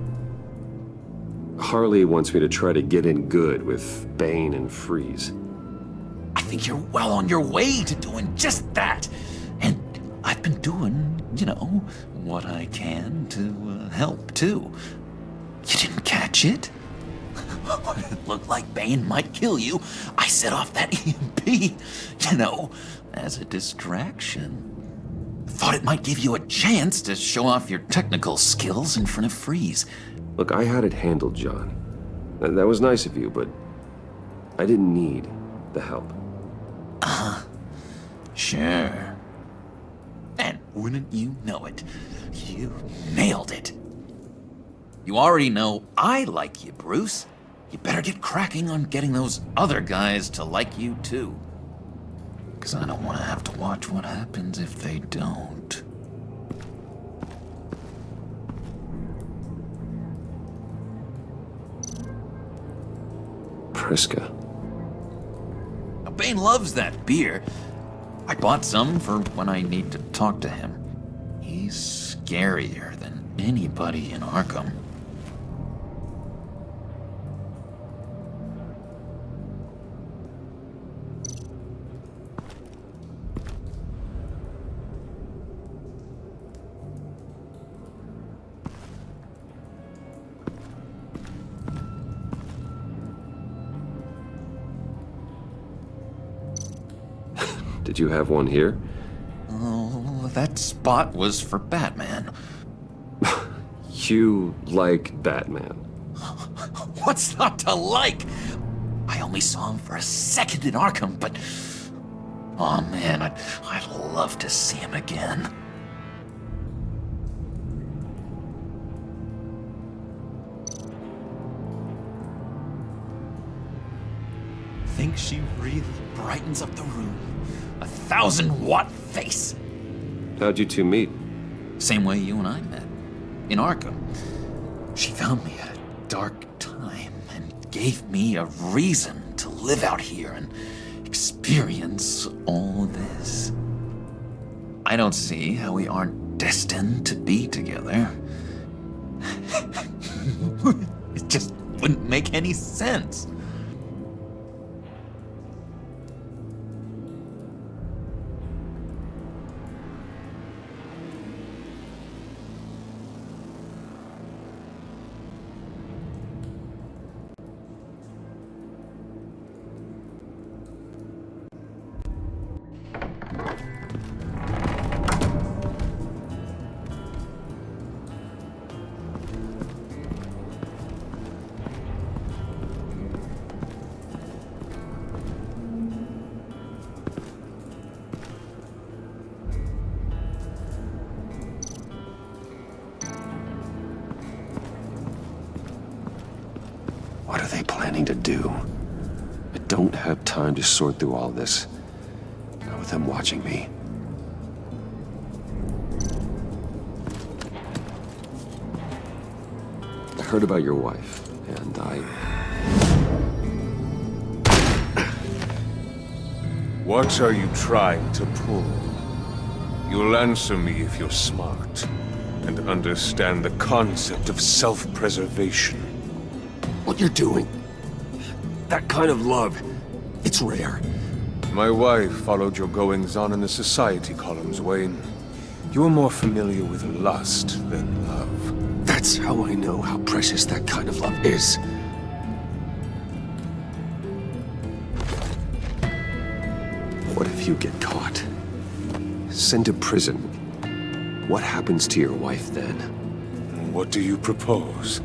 Harley wants me to try to get in good with Bane and Freeze. I think you're well on your way to doing just that. And I've been doing, you know, what I can to help, too. You didn't catch it? It looked like Bane might kill you. I set off that EMP, you know, as a distraction. Thought it might give you a chance to show off your technical skills in front of Freeze. Look, I had it handled, John. That was nice of you, but I didn't need the help. Sure. And wouldn't you know it, you nailed it. You already know I like you, Bruce. You better get cracking on getting those other guys to like you, too. 'Cause I don't want to have to watch what happens if they don't. Priska. Bane loves that beer. I bought some for when I need to talk to him. He's scarier than anybody in Arkham. Did you have one here? Oh, that spot was for Batman. You like Batman? What's not to like? I only saw him for a second in Arkham, but... oh man, I'd love to see him again. Think she really brightens up the room. 1,000-watt face. How'd you two meet? Same way you and I met. In Arkham. She found me at a dark time and gave me a reason to live out here and experience all this. I don't see how we aren't destined to be together. It just wouldn't make any sense. What are they planning to do? I don't have time to sort through all this. Not with them watching me. I heard about your wife, and What are you trying to pull? You'll answer me if you're smart, and understand the concept of self-preservation. What you're doing, that kind of love, it's rare. My wife followed your goings-on in the society columns, Wayne. You're more familiar with lust than love. That's how I know how precious that kind of love is. What if you get caught? Sent to prison? What happens to your wife then? What do you propose?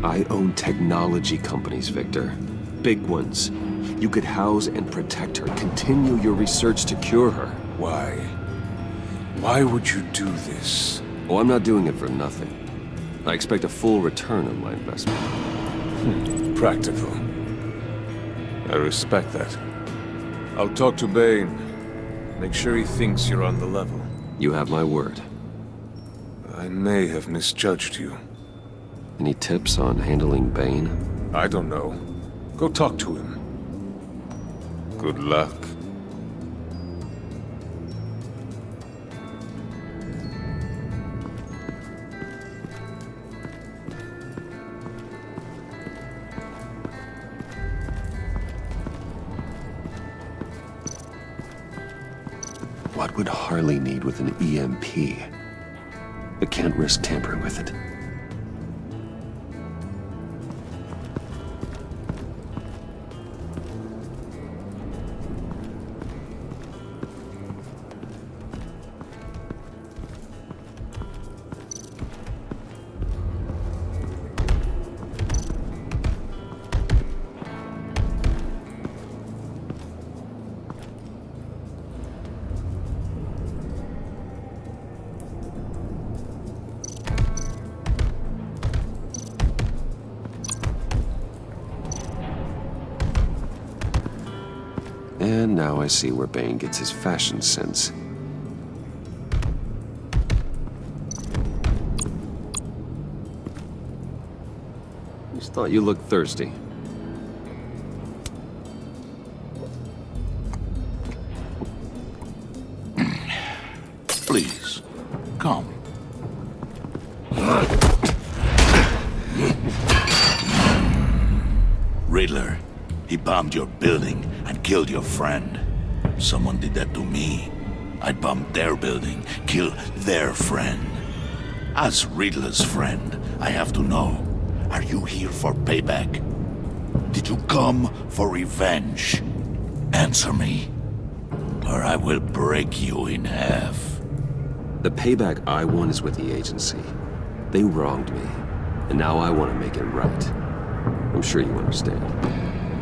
I own technology companies, Victor. Big ones. You could house and protect her, continue your research to cure her. Why? Why would you do this? Oh, I'm not doing it for nothing. I expect a full return on my investment. Practical. I respect that. I'll talk to Bane. Make sure he thinks you're on the level. You have my word. I may have misjudged you. Any tips on handling Bane? I don't know. Go talk to him. Good luck. What would Harley need with an EMP? I can't risk tampering with it. And now I see where Bane gets his fashion sense. Just thought you looked thirsty. Please, come. Riddler, he bombed your building and killed your friend. Someone did that to me. I bombed their building, kill their friend. As Riddler's friend, I have to know, are you here for payback? Did you come for revenge? Answer me, or I will break you in half. The payback I want is with the agency. They wronged me, and now I want to make it right. I'm sure you understand.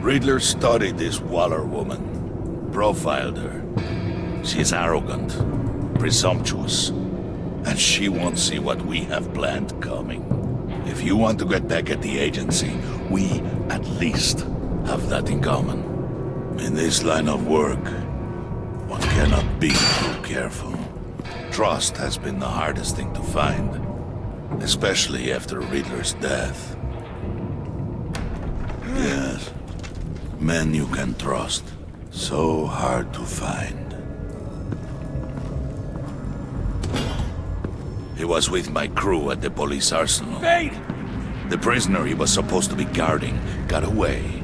Riddler studied this Waller woman, profiled her. She's arrogant, presumptuous, and she won't see what we have planned coming. If you want to get back at the agency, we at least have that in common. In this line of work, one cannot be too careful. Trust has been the hardest thing to find, especially after Riddler's death. Yes. Men you can trust. So hard to find. He was with my crew at the police arsenal. Bane! The prisoner he was supposed to be guarding got away.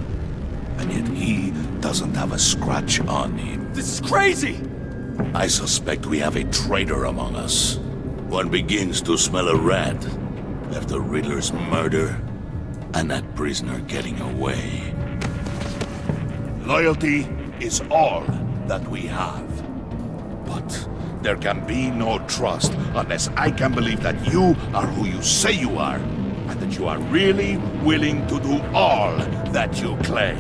And yet he doesn't have a scratch on him. This is crazy! I suspect we have a traitor among us. One begins to smell a rat after Riddler's murder and that prisoner getting away. Loyalty is all that we have. But there can be no trust unless I can believe that you are who you say you are, and that you are really willing to do all that you claim.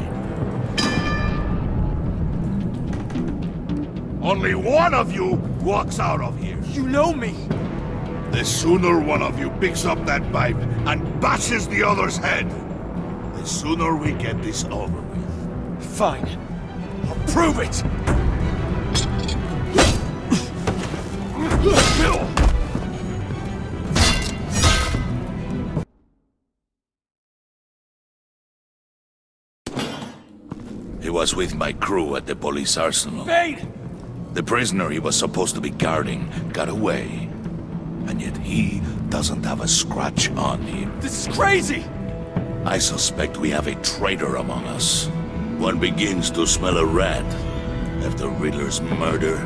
Only one of you walks out of here. You know me! The sooner one of you picks up that pipe and bashes the other's head, the sooner we get this over with. Fine. I'll prove it! He was with my crew at the police arsenal. Bane! The prisoner he was supposed to be guarding got away. And yet he doesn't have a scratch on him. This is crazy! I suspect we have a traitor among us. One begins to smell a rat after Riddler's murder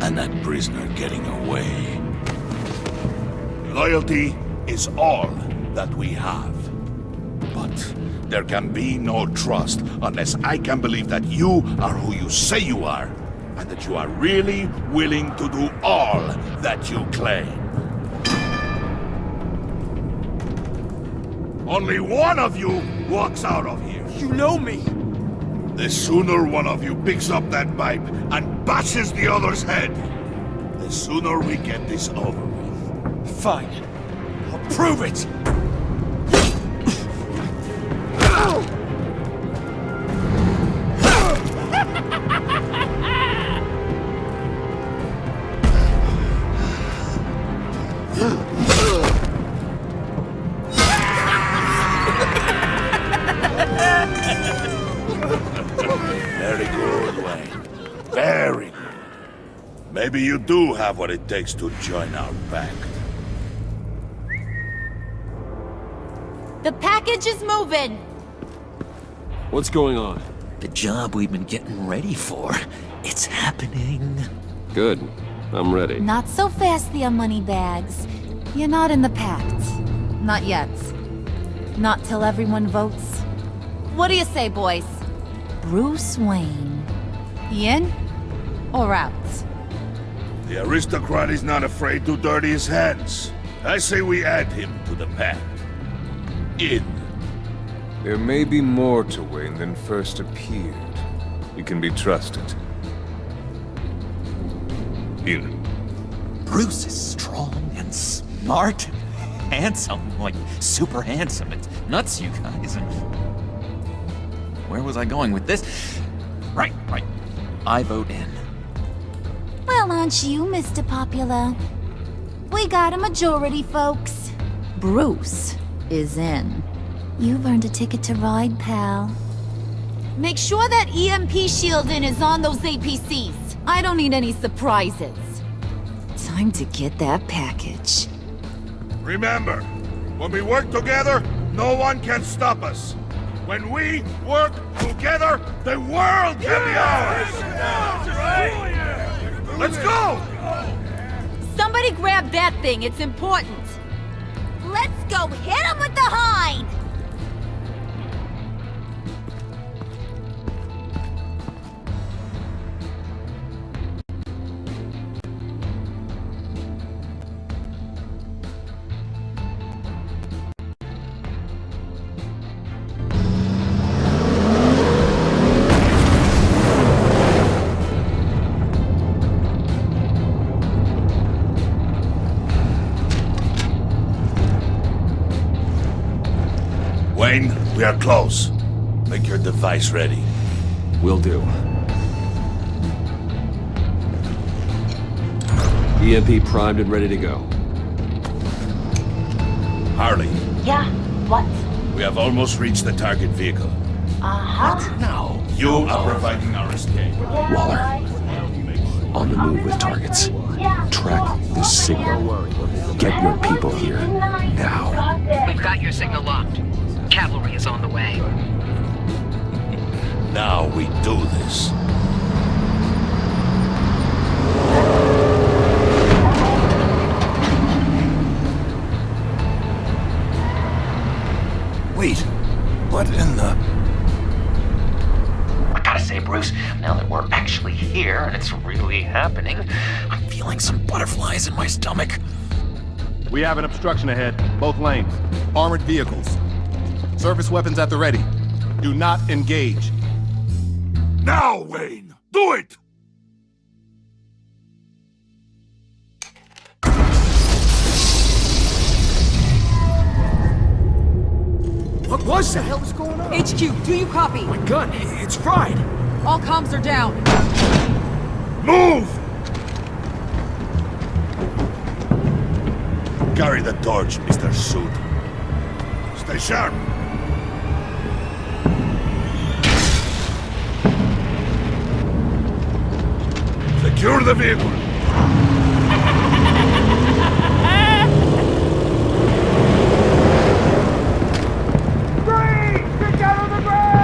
and that prisoner getting away. Loyalty is all that we have. But there can be no trust unless I can believe that you are who you say you are, and that you are really willing to do all that you claim. Only one of you walks out of here. You know me! The sooner one of you picks up that pipe and bashes the other's head, the sooner we get this over with. Fine. I'll prove it! Very good, Wayne. Very good. Maybe you do have what it takes to join our pact. The package is moving! What's going on? The job we've been getting ready for. It's happening. Good. I'm ready. Not so fast, the Moneybags. You're not in the pact. Not yet. Not till everyone votes. What do you say, boys? Bruce Wayne. In or out? The aristocrat is not afraid to dirty his hands. I say we add him to the pact. In. There may be more to Wayne than first appeared. He can be trusted. In. Bruce is strong and smart, handsome, like super handsome. It's nuts, you guys. Where was I going with this? Right. I vote in. Well, aren't you, Mr. Popular? We got a majority, folks. Bruce is in. You've earned a ticket to ride, pal. Make sure that EMP shielding is on those APCs. I don't need any surprises. Time to get that package. Remember, when we work together, no one can stop us. When we work together, the world can be ours! Let's go! Somebody grab that thing, it's important. Let's go hit him with the hind! Wayne, we are close. Make your device ready. Will do. EMP primed and ready to go. Harley. Yeah, what? We have almost reached the target vehicle. Uh-huh. Now, you are providing our escape. Waller. On the move with targets. Track this signal. Get your people here. Now. We've got your signal locked. Cavalry is on the way. Now we do this. Wait, what in the... I gotta say, Bruce, now that we're actually here and it's really happening, I'm feeling some butterflies in my stomach. We have an obstruction ahead, both lanes. Armored vehicles. Surface weapons at the ready. Do not engage. Now, Wayne! Do it! What was that? What the hell was going on? HQ, do you copy? My gun, it's fried. All comms are down. Move! Carry the torch, Mr. Suit. Stay sharp. Secure the vehicle.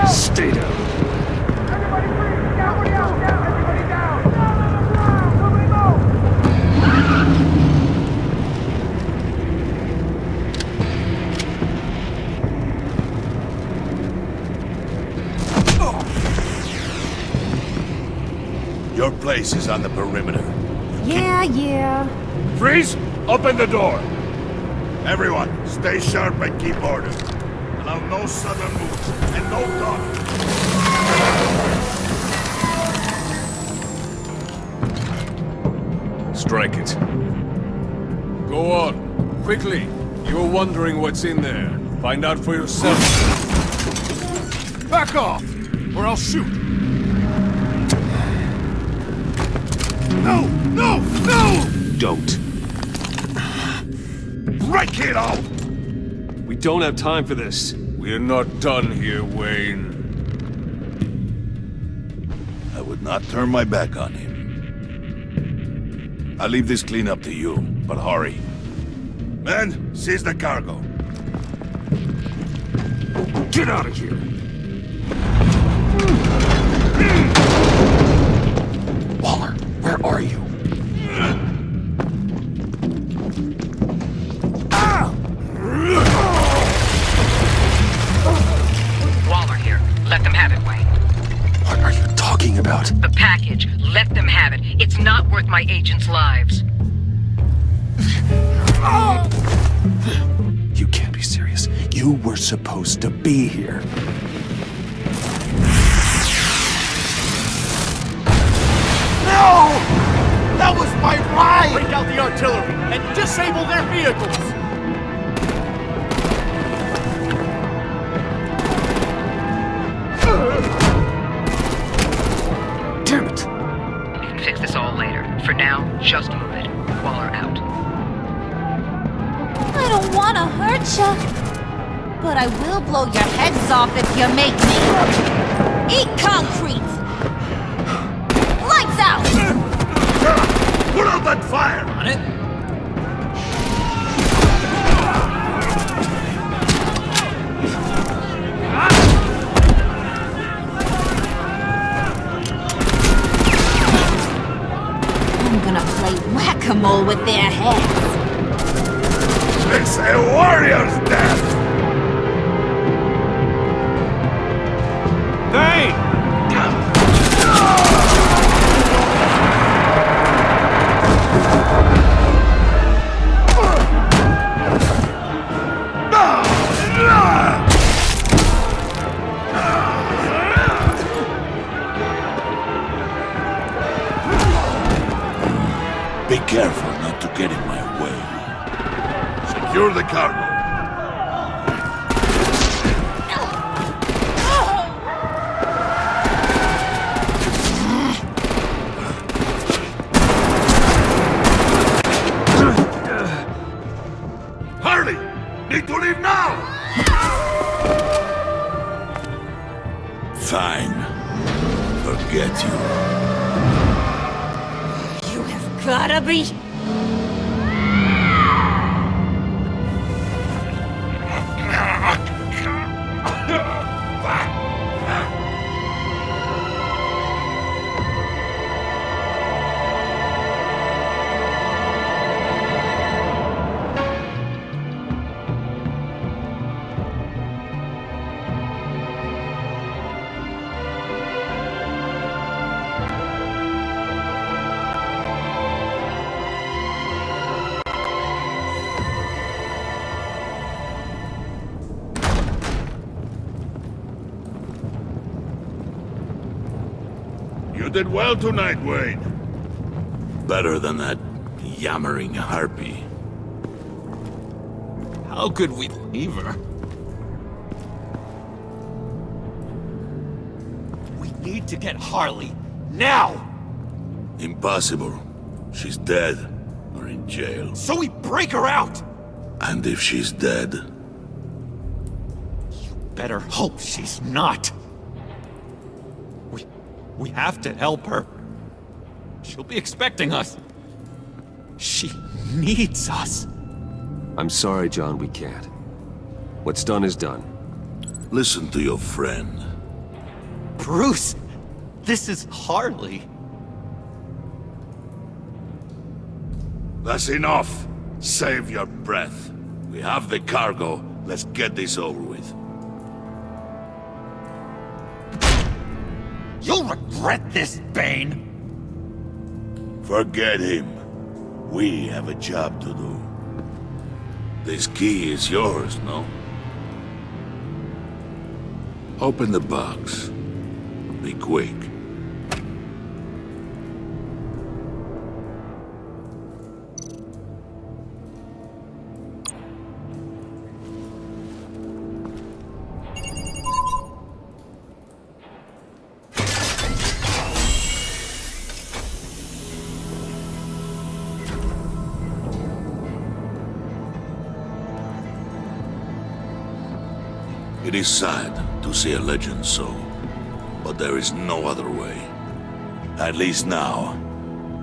Stay down. Everybody freeze! Everybody out! Down! Everybody down! Down on the ground! Nobody move! Your place is on the perimeter. Yeah. Freeze! Open the door! Everyone, stay sharp and keep order. Allow no sudden moves and no talk. Strike it. Go on. Quickly. You're wondering what's in there. Find out for yourself. Back off, or I'll shoot. No! Don't. break it off! We don't have time for this. We're not done here, Wayne. I would not turn my back on him. I'll leave this cleanup to you, but hurry. Men, seize the cargo. Get out of here! Waller, where are you? Waller here. Let them have it, Wayne. What are you talking about? The package. Let them have it. It's not worth my agents' lives. You can't be serious. You were supposed to be here. No! That was my ride! Break out the artillery and disable their vehicles! Damn it! We can fix this all later. For now, just move it. Waller out. I don't want to hurt ya, but I will blow your heads off if you make me. Eat concrete! Lights out! Put out that fire! On it? I'm gonna play whack-a-mole with their heads. It's a warrior's death! Hey! Be careful not to get in my way. Secure the cargo. Hurry! Need to leave now! Fine. Forget you. You have gotta be... You did well tonight, Wayne. Better than that yammering harpy. How could we leave her? We need to get Harley, now! Impossible. She's dead, or in jail. So we break her out! And if she's dead? Better hope she's not. We have to help her. She'll be expecting us. She needs us. I'm sorry, John, we can't. What's done is done. Listen to your friend. Bruce, this is Harley. That's enough. Save your breath. We have the cargo. Let's get this over with. You'll regret this, Bane! Forget him. We have a job to do. This key is yours, no? Open the box. Be quick. It is sad to see a legend so, but there is no other way. At least now,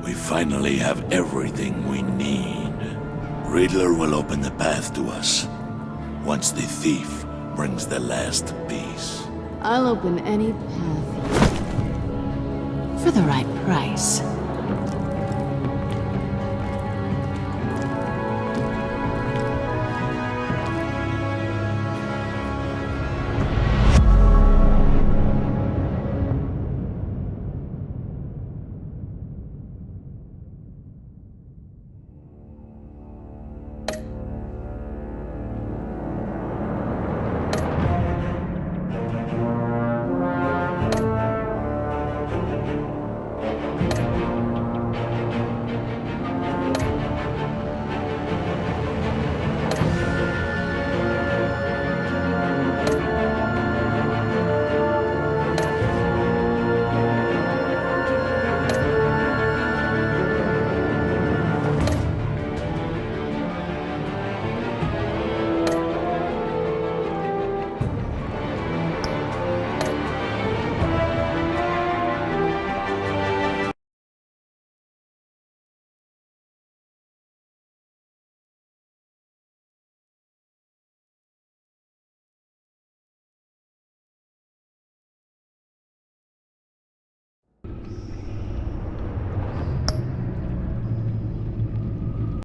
we finally have everything we need. Riddler will open the path to us, once the thief brings the last piece. I'll open any path for the right price.